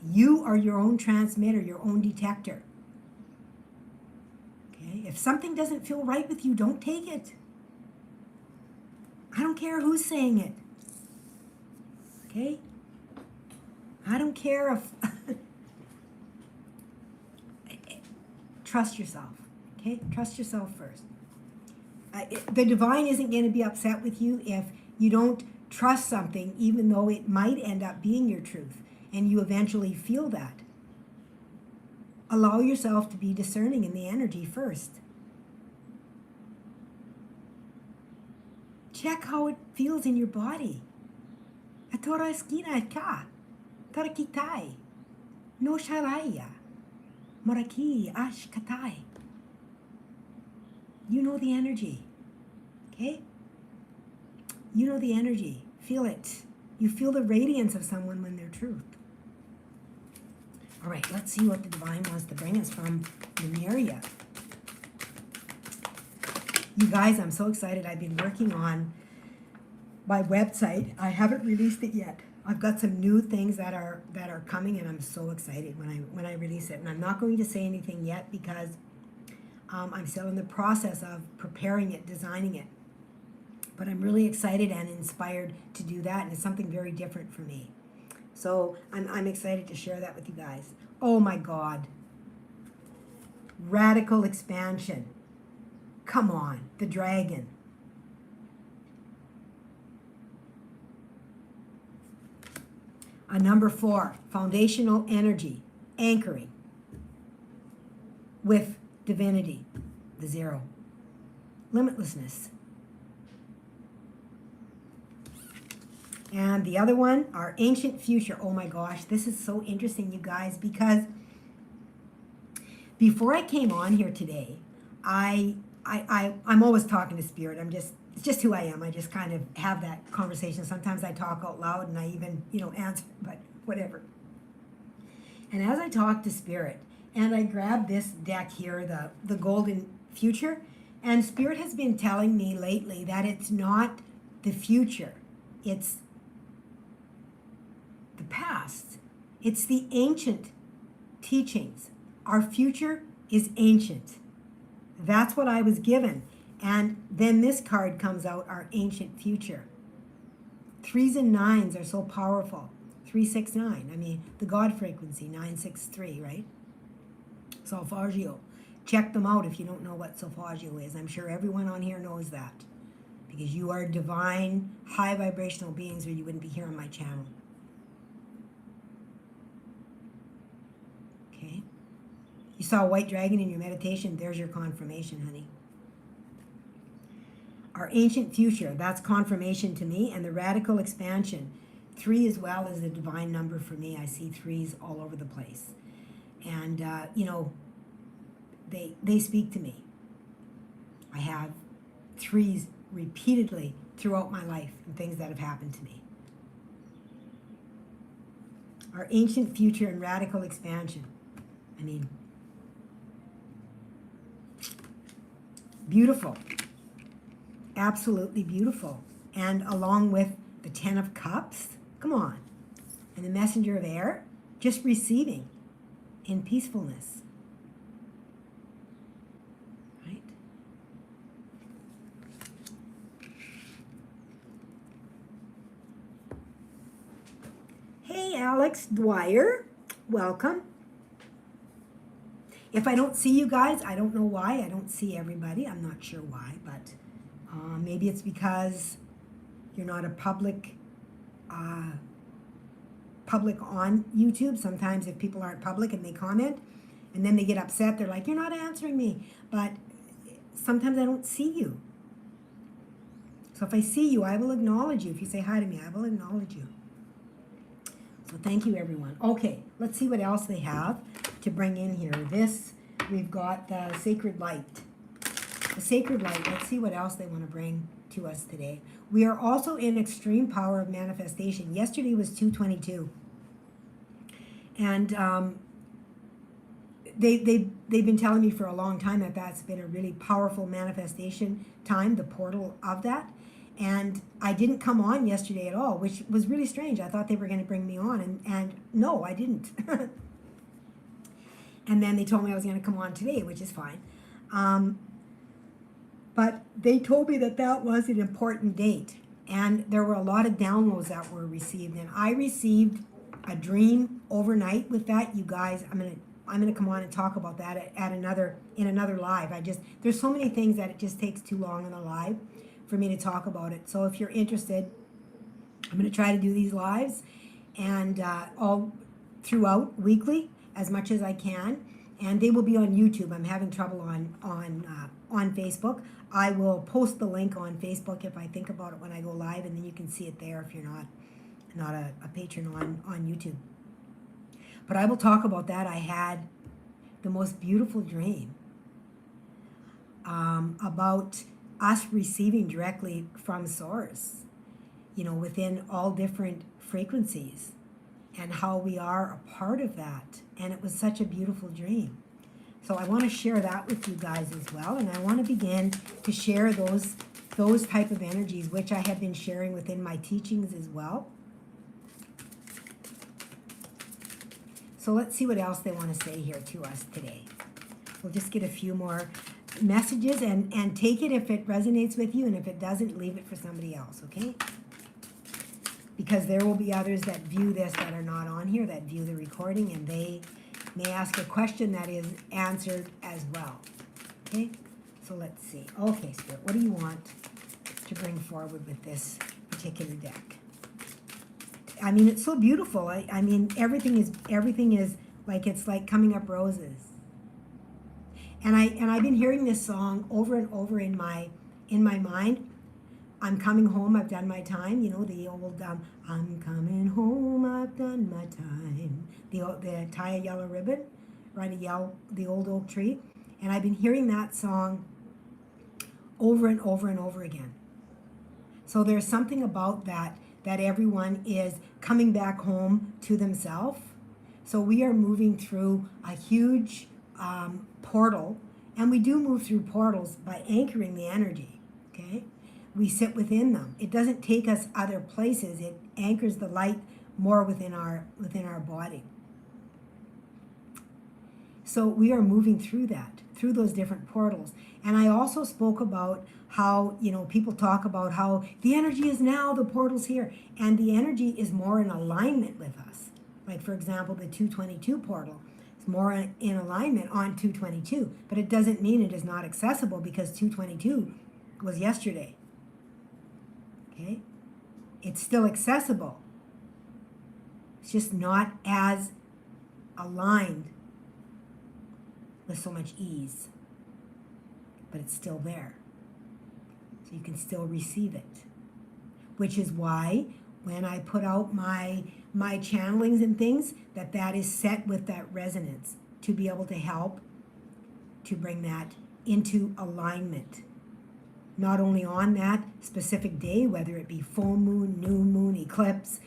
You are your own transmitter, your own detector. Okay? If something doesn't feel right with you, don't take it. I don't care who's saying it. Okay? I don't care if... Trust yourself. Okay? Trust yourself first. The divine isn't going to be upset with you if you don't trust something, even though it might end up being your truth, and you eventually feel that. Allow yourself to be discerning in the energy first. Check how it feels in your body. Atora skina ka, tarakitai, no sharaya, moraki ash katai. You know the energy, okay? You know the energy. Feel it. You feel the radiance of someone when they're truth. All right, let's see what the divine wants to bring us from Lemuria. You guys, I'm so excited. I've been working on my website. I haven't released it yet. I've got some new things that are coming, and I'm so excited when I release it. And I'm not going to say anything yet because I'm still in the process of preparing it, designing it. But I'm really excited and inspired to do that, and it's something very different for me. So I'm excited to share that with you guys. Oh my God. Radical expansion. Come on, the dragon. Number 4, foundational energy, anchoring with divinity, the 0. Limitlessness. And the other one, our ancient future. Oh my gosh, this is so interesting, you guys, because before I came on here today, I'm always talking to spirit. It's just who I am. I just kind of have that conversation. Sometimes I talk out loud and I even, answer, but whatever. And as I talk to spirit, and I grab this deck here, the Golden Future, and spirit has been telling me lately that it's not the future. It's the past. It's the ancient teachings. Our future is ancient. That's what I was given. And then this card comes out, our ancient future. 3s and 9s are so powerful. 369. The God frequency, 963, right? Solfeggio. Check them out if you don't know what solfeggio is. I'm sure everyone on here knows that. Because you are divine, high vibrational beings, or you wouldn't be here on my channel. Okay? You saw a white dragon in your meditation, there's your confirmation, honey. Our ancient future, that's confirmation to me, and the radical expansion. 3 as well is a divine number for me. I see 3s all over the place. And, they speak to me. I have 3s repeatedly throughout my life and things that have happened to me. Our ancient future and radical expansion. Beautiful. Absolutely beautiful. And along with the 10 of Cups, come on. And the Messenger of Air, just receiving in peacefulness. Right? Hey, Alex Dwyer. Welcome. If I don't see you guys, I don't know why. I don't see everybody. I'm not sure why, but maybe it's because you're not a public on YouTube. Sometimes if people aren't public and they comment and then they get upset, they're like, you're not answering me. But sometimes I don't see you. So if I see you, I will acknowledge you. If you say hi to me, I will acknowledge you. So thank you, everyone. Okay, let's see what else they have to bring in here. We've got the sacred light. The sacred light, let's see what else they want to bring to us today. We are also in extreme power of manifestation. Yesterday was 2/22. And they've been telling me for a long time that that's been a really powerful manifestation time, the portal of that. And I didn't come on yesterday at all, which was really strange. I thought they were going to bring me on, and no, I didn't. And then they told me I was going to come on today, which is fine. But they told me that that was an important date. And there were a lot of downloads that were received. And I received a dream overnight with that. You guys, I'm gonna come on and talk about that in another live. There's so many things that it just takes too long in a live for me to talk about it. So if you're interested, I'm going to try to do these lives and all throughout weekly as much as I can, and they will be on YouTube. I'm having trouble on Facebook. I will post the link on Facebook if I think about it when I go live, and then you can see it there if you're not a patron on YouTube. But I will talk about that. I had the most beautiful dream about us receiving directly from Source, within all different frequencies, and how we are a part of that. And it was such a beautiful dream. So I want to share that with you guys as well. And I want to begin to share those type of energies, which I have been sharing within my teachings as well. So let's see what else they want to say here to us today. We'll just get a few more messages and take it if it resonates with you, and if it doesn't, leave it for somebody else, okay? Because there will be others that view this that are not on here, that view the recording, and they may ask a question that is answered as well, okay? So let's see. Okay, Spirit, what do you want to bring forward with this particular deck? I mean, it's so beautiful. I mean, everything is like, it's like coming up roses. And I've been hearing this song over and over in my mind. I'm coming home, I've done my time. The old I'm coming home, I've done my time. The tie a yellow ribbon, right? The old oak tree. And I've been hearing that song over and over and over again. So there's something about that everyone is coming back home to themselves. So we are moving through a huge portal, and we do move through portals by anchoring the energy, okay? We sit within them. It doesn't take us other places. It anchors the light more within our body. So we are moving through those different portals. And I also spoke about how, people talk about how the energy is now, the portal's here, and the energy is more in alignment with us. Like, for example, the 222 portal. It's more in alignment on 222, but it doesn't mean it is not accessible, because 222 was yesterday. Okay? It's still accessible. It's just not as aligned with so much ease, but it's still there. So you can still receive it, which is why when I put out my channelings and things, that is set with that resonance to be able to help to bring that into alignment. Not only on that specific day, whether it be full moon, new moon, eclipse,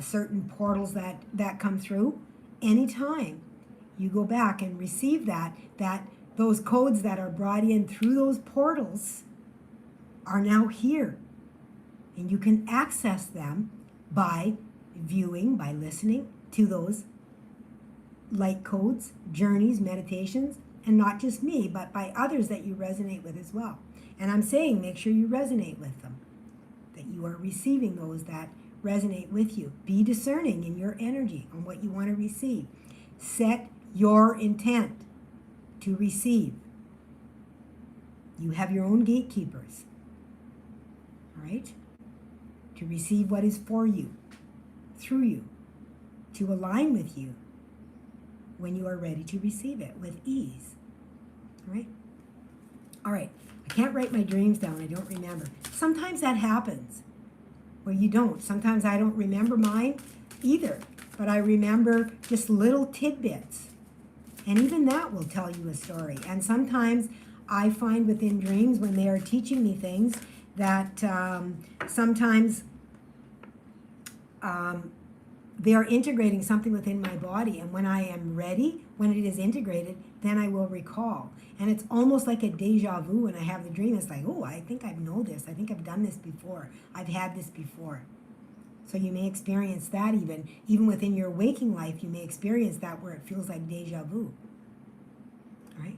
certain portals that come through, anytime you go back and receive that those codes that are brought in through those portals are now here. And you can access them by viewing, by listening to those light codes, journeys, meditations, and not just me, but by others that you resonate with as well. And I'm saying, make sure you resonate with them, that you are receiving those that resonate with you. Be discerning in your energy on what you want to receive. Set your intent. to receive. You have your own gatekeepers, all right? To receive what is for you, through you, to align with you when you are ready to receive it with ease, all right? All right, I can't write my dreams down, I don't remember. Sometimes that happens where you don't. Sometimes I don't remember mine either, but I remember just little tidbits. And even that will tell you a story. And sometimes I find within dreams when they are teaching me things that sometimes they are integrating something within my body. And when I am ready, when it is integrated, then I will recall. And it's almost like a deja vu when I have the dream. It's like, oh, I think I know this. I think I've done this before. I've had this before. So you may experience that even within your waking life, you may experience that where it feels like deja vu. All right?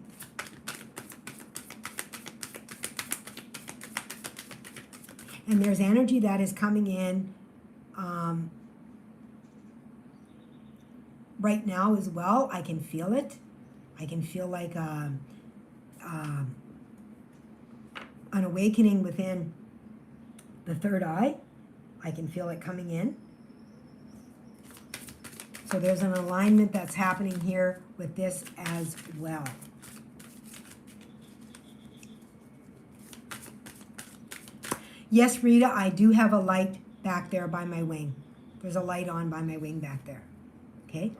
And there's energy that is coming in right now as well. I can feel it. I can feel like an awakening within the third eye. I can feel it coming in. So there's an alignment that's happening here with this as well. Yes, Rita, I do have a light back there by my wing. There's a light on by my wing back there. Okay?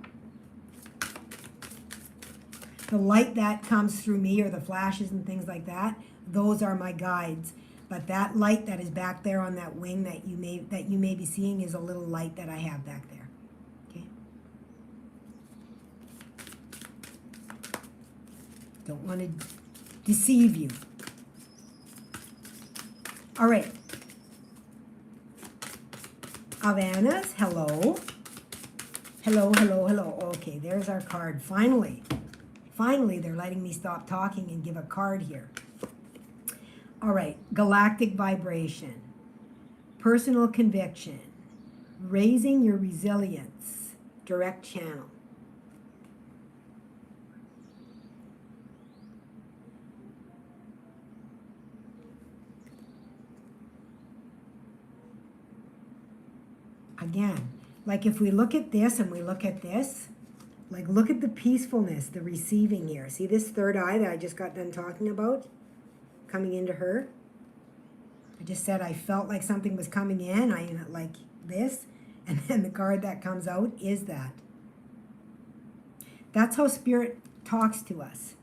The light that comes through me, or the flashes and things like that, those are my guides. But that light that is back there on that wing that you may be seeing is a little light that I have back there. Okay? Don't want to deceive you. All right. Avanas, hello. Hello, hello, hello. Okay, there's our card. Finally, they're letting me stop talking and give a card here. All right, galactic vibration, personal conviction, raising your resilience, direct channel. Again, like if we look at this and we look at this, like look at the peacefulness, the receiving here. See this third eye that I just got done talking about? Coming into her. I just said I felt like something was coming in. I like this. And then the card that comes out is that. That's how Spirit talks to us.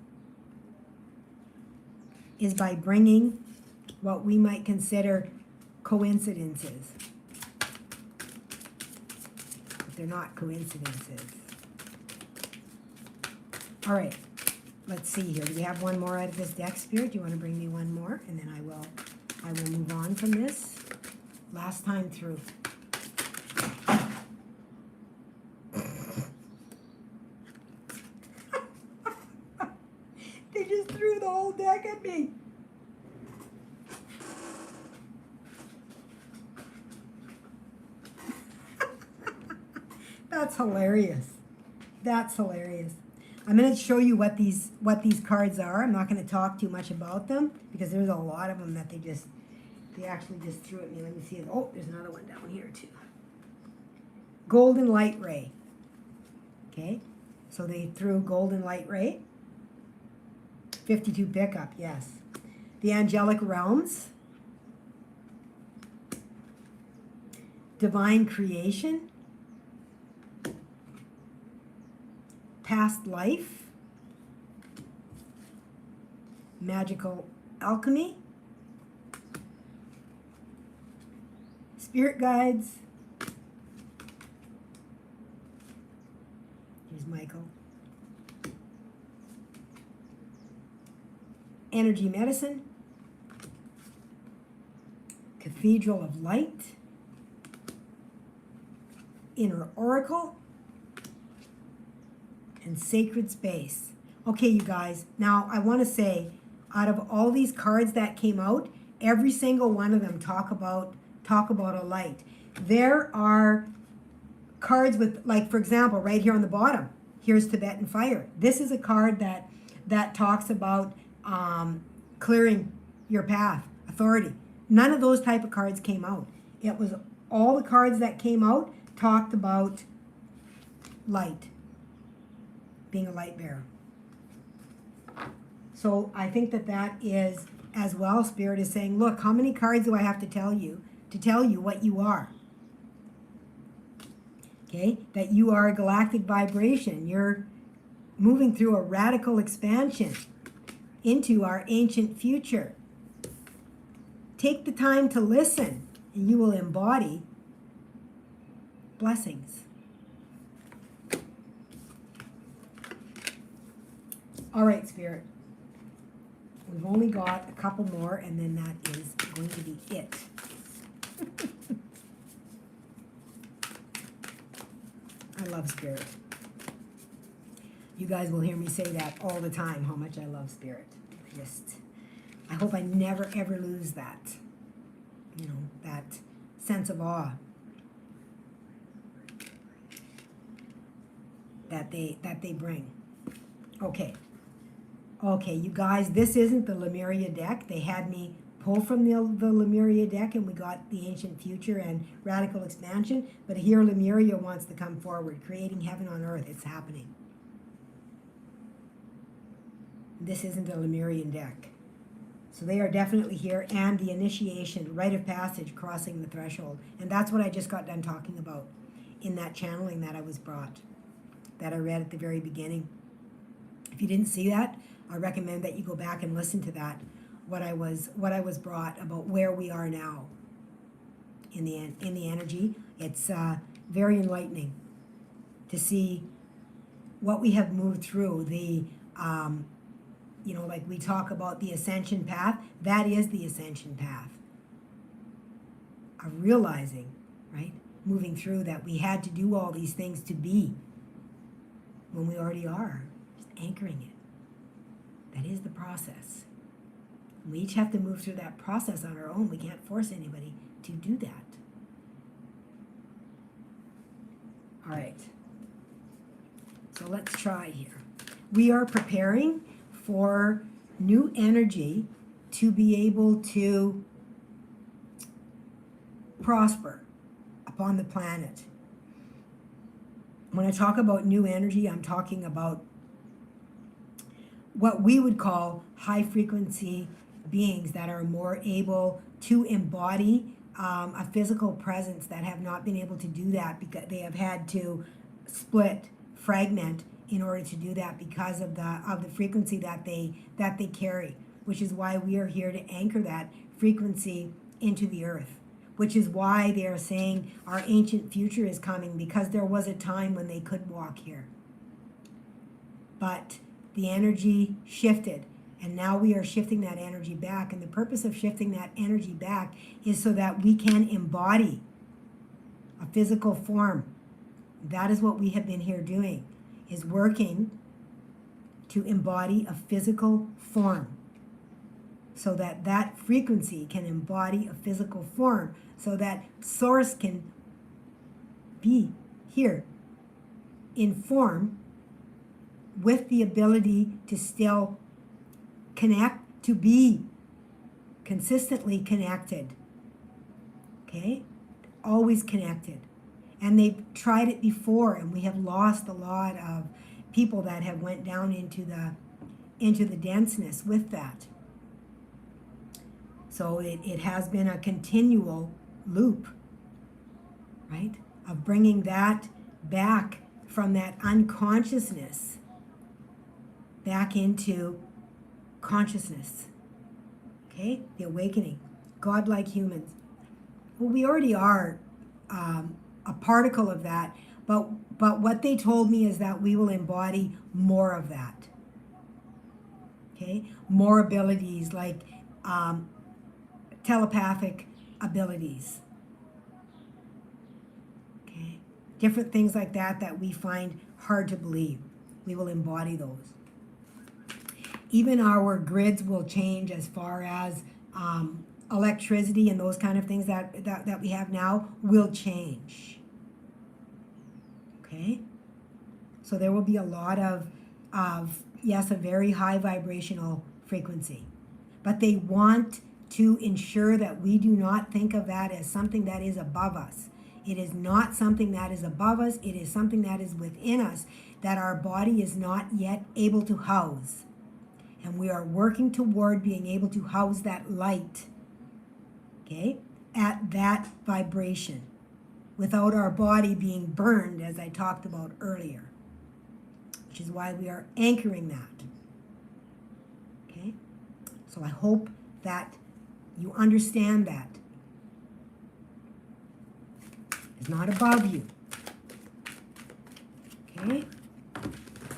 Is by bringing what we might consider coincidences. But they're not coincidences. All right. Let's see here. Do we have one more out of this deck, Spirit? Do you want to bring me one more? And then I will move on from this. Last time through. They just threw the whole deck at me. That's hilarious. That's hilarious. I'm going to show you what these cards are. I'm not going to talk too much about them because there's a lot of them that they actually just threw at me. Let me see. Oh, there's another one down here too. Golden light ray. Okay, so they threw golden light ray. 52 pickup, yes. The angelic realms. Divine creation. Past life, magical alchemy, spirit guides. Here's Michael. Energy medicine, cathedral of light, inner oracle, and sacred space. Okay, you guys, now I want to say, out of all these cards that came out, every single one of them talk about a light. There are cards with, like, for example, right here on the bottom, here's Tibetan fire. This is a card that that talks about clearing your path, authority. None of those type of cards came out. It was all the cards that came out talked about light, being a light bearer. So I think that is as well, Spirit is saying, look, how many cards do I have to tell you what you are? Okay, that you are a galactic vibration. You're moving through a radical expansion into our ancient future. Take the time to listen, and you will embody blessings. All right, Spirit. We've only got a couple more, and then that is going to be it. I love Spirit. You guys will hear me say that all the time, how much I love Spirit. I hope I never, ever lose that, that sense of awe that they bring. Okay, you guys, this isn't the Lemuria deck. They had me pull from the Lemuria deck, and we got the Ancient Future and Radical Expansion. But here Lemuria wants to come forward, creating heaven on earth. It's happening. This isn't a Lemurian deck. So they are definitely here, and the initiation, rite of passage, crossing the threshold. And that's what I just got done talking about in that channeling that I was brought, that I read at the very beginning. If you didn't see that, I recommend that you go back and listen to that, what I was brought about where we are now in the energy. It's very enlightening to see what we have moved through. The like we talk about the ascension path, that is the ascension path of realizing, right, moving through that we had to do all these things to be when we already are, just anchoring it. That is the process. We each have to move through that process on our own. We can't force anybody to do that. All right. So let's try here. We are preparing for new energy to be able to prosper upon the planet. When I talk about new energy, I'm talking about what we would call high frequency beings that are more able to embody a physical presence, that have not been able to do that because they have had to split, fragment in order to do that because of the frequency that they carry, which is why we are here to anchor that frequency into the earth, which is why they are saying our ancient future is coming, because there was a time when they could walk here. But the energy shifted, and now we are shifting that energy back. And the purpose of shifting that energy back is so that we can embody a physical form. That is what we have been here doing, is working to embody a physical form, so that that frequency can embody a physical form, so that source can be here in form, with the ability to still connect, to be consistently connected. Okay? Always connected. And they've tried it before, and we have lost a lot of people that have went down into the denseness with that. So it has been a continual loop, right? Of bringing that back from that unconsciousness back into consciousness. Okay? The awakening. Godlike humans. Well, we already are a particle of that, but what they told me is that we will embody more of that. Okay? More abilities, like telepathic abilities. Okay? Different things like that we find hard to believe. We will embody those. Even our grids will change as far as electricity and those kind of things that we have now will change. Okay? So there will be a lot of yes, a very high vibrational frequency. But they want to ensure that we do not think of that as something that is above us. It is not something that is above us. It is something that is within us that our body is not yet able to house. And we are working toward being able to house that light, okay, at that vibration, without our body being burned, as I talked about earlier, which is why we are anchoring that. Okay? So I hope that you understand that. It's not above you. Okay?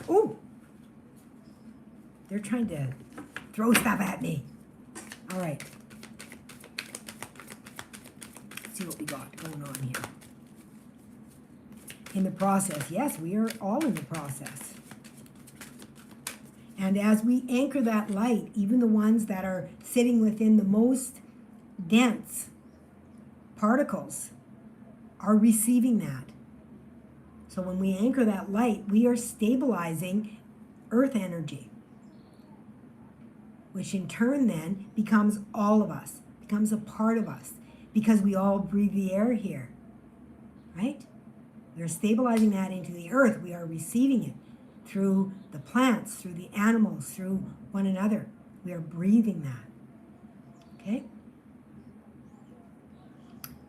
Oh! They're trying to throw stuff at me. All right. Let's see what we got going on here. In the process. Yes, we are all in the process. And as we anchor that light, even the ones that are sitting within the most dense particles are receiving that. So when we anchor that light, we are stabilizing earth energy, which in turn then becomes all of us, becomes a part of us, because we all breathe the air here, right? We are stabilizing that into the earth. We are receiving it through the plants, through the animals, through one another. We are breathing that, okay?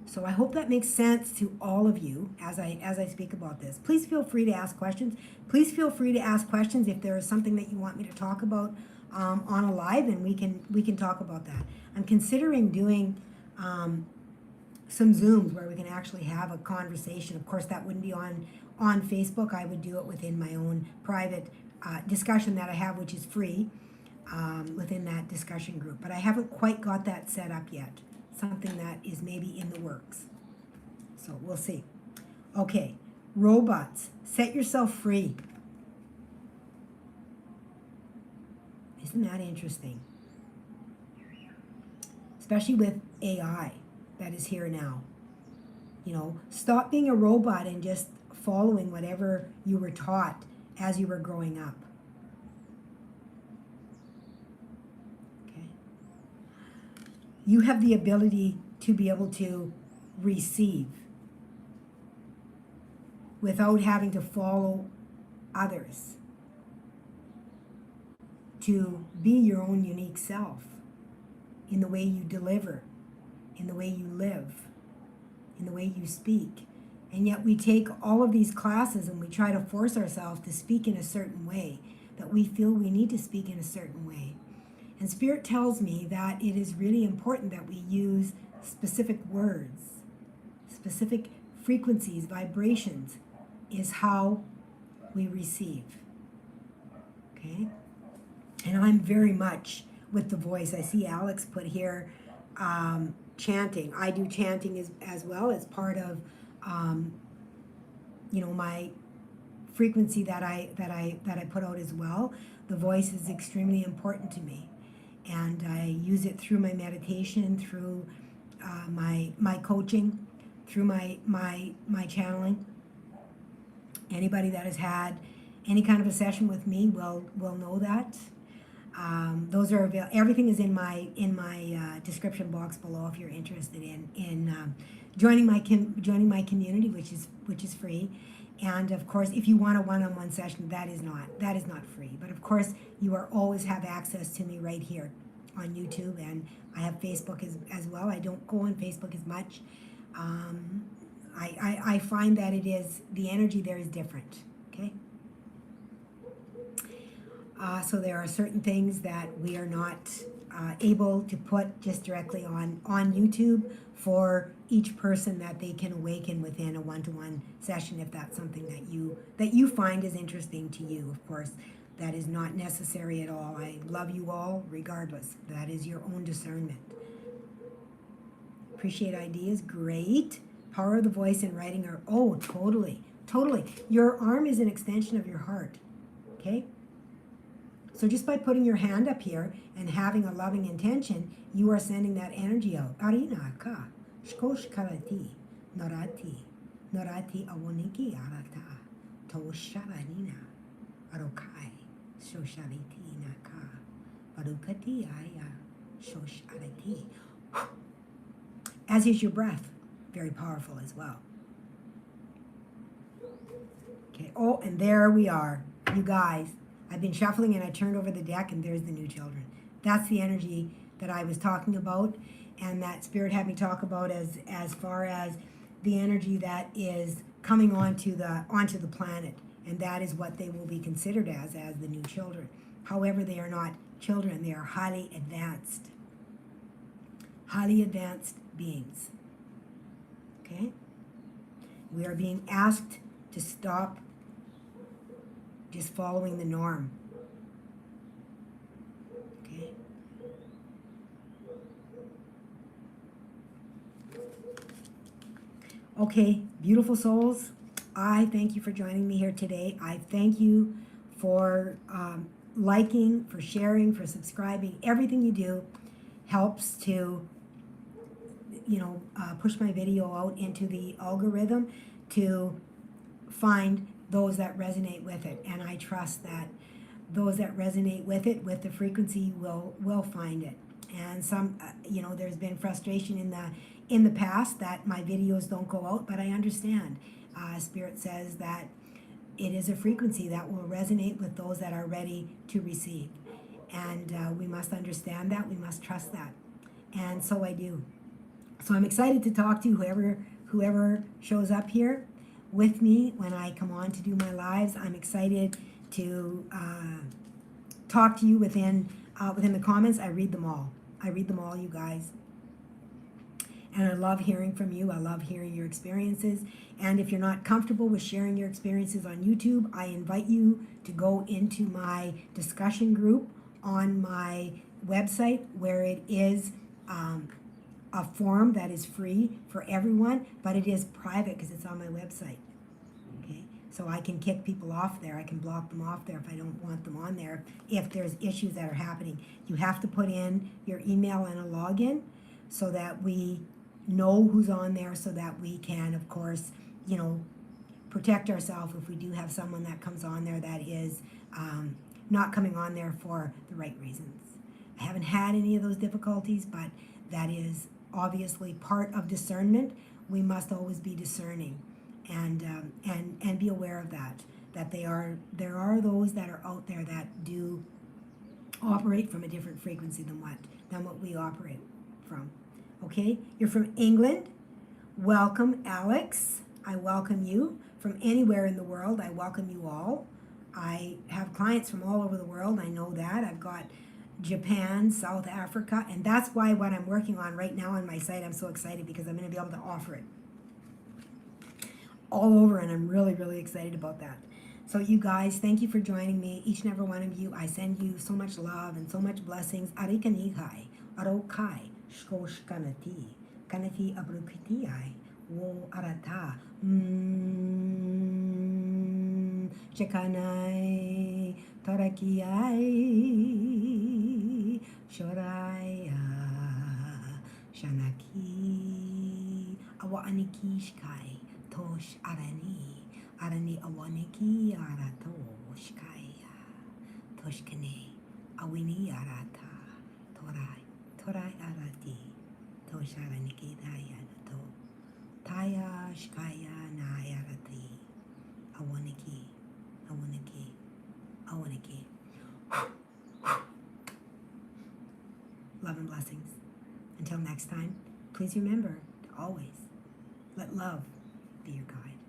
So I hope that makes sense to all of you as I speak about this. Please feel free to ask questions. Please feel free to ask questions if there is something that you want me to talk about on a live, and we can talk about that. I'm considering doing some Zooms where we can actually have a conversation. Of course, that wouldn't be on Facebook. I would do it within my own private discussion that I have, which is free, within that discussion group. But I haven't quite got that set up yet. Something that is maybe in the works. So we'll see. Okay, robots, set yourself free. Isn't that interesting? Especially with AI that is here now. You know, stop being a robot and just following whatever you were taught as you were growing up. Okay. You have the ability to be able to receive without having to follow others, to be your own unique self in the way you deliver, in the way you live, in the way you speak. And yet we take all of these classes and we try to force ourselves to speak in a certain way, that we feel we need to speak in a certain way. And Spirit tells me that it is really important that we use specific words, specific frequencies, vibrations, is how we receive. Okay? And I'm very much with the voice. I see Alex put here chanting. I do chanting as well as part of my frequency that I put out as well. The voice is extremely important to me, and I use it through my meditation, through my coaching, through my channeling. Anybody that has had any kind of a session with me will know that. Those are everything is in my description box below if you're interested in joining my community, which is free. And of course, if you want a one-on-one session, that is not free. But of course, you are always have access to me right here on YouTube, and I have Facebook as well. I don't go on Facebook as much. I find that it is the energy there is different. Okay. So there are certain things that we are not able to put just directly on YouTube for each person that they can awaken within a one-to-one session, if that's something that you find is interesting to you. Of course, that is not necessary at all. I love you all regardless. That is your own discernment. Appreciate ideas, great. Power of the voice in writing are, oh, totally. Your arm is an extension of your heart, okay? So just by putting your hand up here and having a loving intention, you are sending that energy out. Arina ka, shkosh karati, norati awoniki arata, toshararina, arokai, Shoshariti naka. Barukati aya. Shoshariti. As is your breath. Very powerful as well. Okay. Oh, and there we are. You guys. I've been shuffling and I turned over the deck and there's the new children. That's the energy that I was talking about and that Spirit had me talk about as far as the energy that is coming onto the planet. And that is what they will be considered as the new children. However, they are not children. They are highly advanced beings. Okay? We are being asked to stop just following the norm. Okay? Okay, beautiful souls. I thank you for joining me here today. I thank you for liking, for sharing, for subscribing. Everything you do helps to, push my video out into the algorithm to find those that resonate with it. And I trust that those that resonate with it, with the frequency, will find it. And some, there's been frustration in the past that my videos don't go out, but I understand. Spirit says that it is a frequency that will resonate with those that are ready to receive. And we must understand that, we must trust that. And so I do. So I'm excited to talk to whoever shows up here with me when I come on to do my lives. I'm excited to talk to you within the comments. I read them all. You guys. And I love hearing from you. I love hearing your experiences. And if you're not comfortable with sharing your experiences on YouTube, I invite you to go into my discussion group on my website, where it is a forum that is free for everyone, but it is private because it's on my website. Okay, so I can kick people off there. I can block them off there if I don't want them on there. If there's issues that are happening, you have to put in your email and a login so that we know who's on there, so that we can, of course, protect ourselves if we do have someone that comes on there that is not coming on there for the right reasons. I haven't had any of those difficulties, but that is obviously part of discernment. We must always be discerning and be aware of that there are those that are out there that do operate from a different frequency than what we operate from. Okay, you're from England. Welcome, Alex. I welcome you. From anywhere in the world, I welcome you all. I have clients from all over the world. I know that. I've got Japan, South Africa, and that's why what I'm working on right now on my site, I'm so excited because I'm going to be able to offer it all over, and I'm really, really excited about that. So you guys, thank you for joining me. Each and every one of you, I send you so much love and so much blessings. Arikanihai, arokai, shkoshkanati, kanati abrukitiai, wo arata, chekanai, torakiai, shoraya, shanaki, awanikishkai, tosh arani awaniki arato shkaya, toshkane, awini arata, torai arati, tosharaniki dayanato, taya shkaya nayarati, awaniki. Love and blessings. Until next time, please remember to always let love be your guide.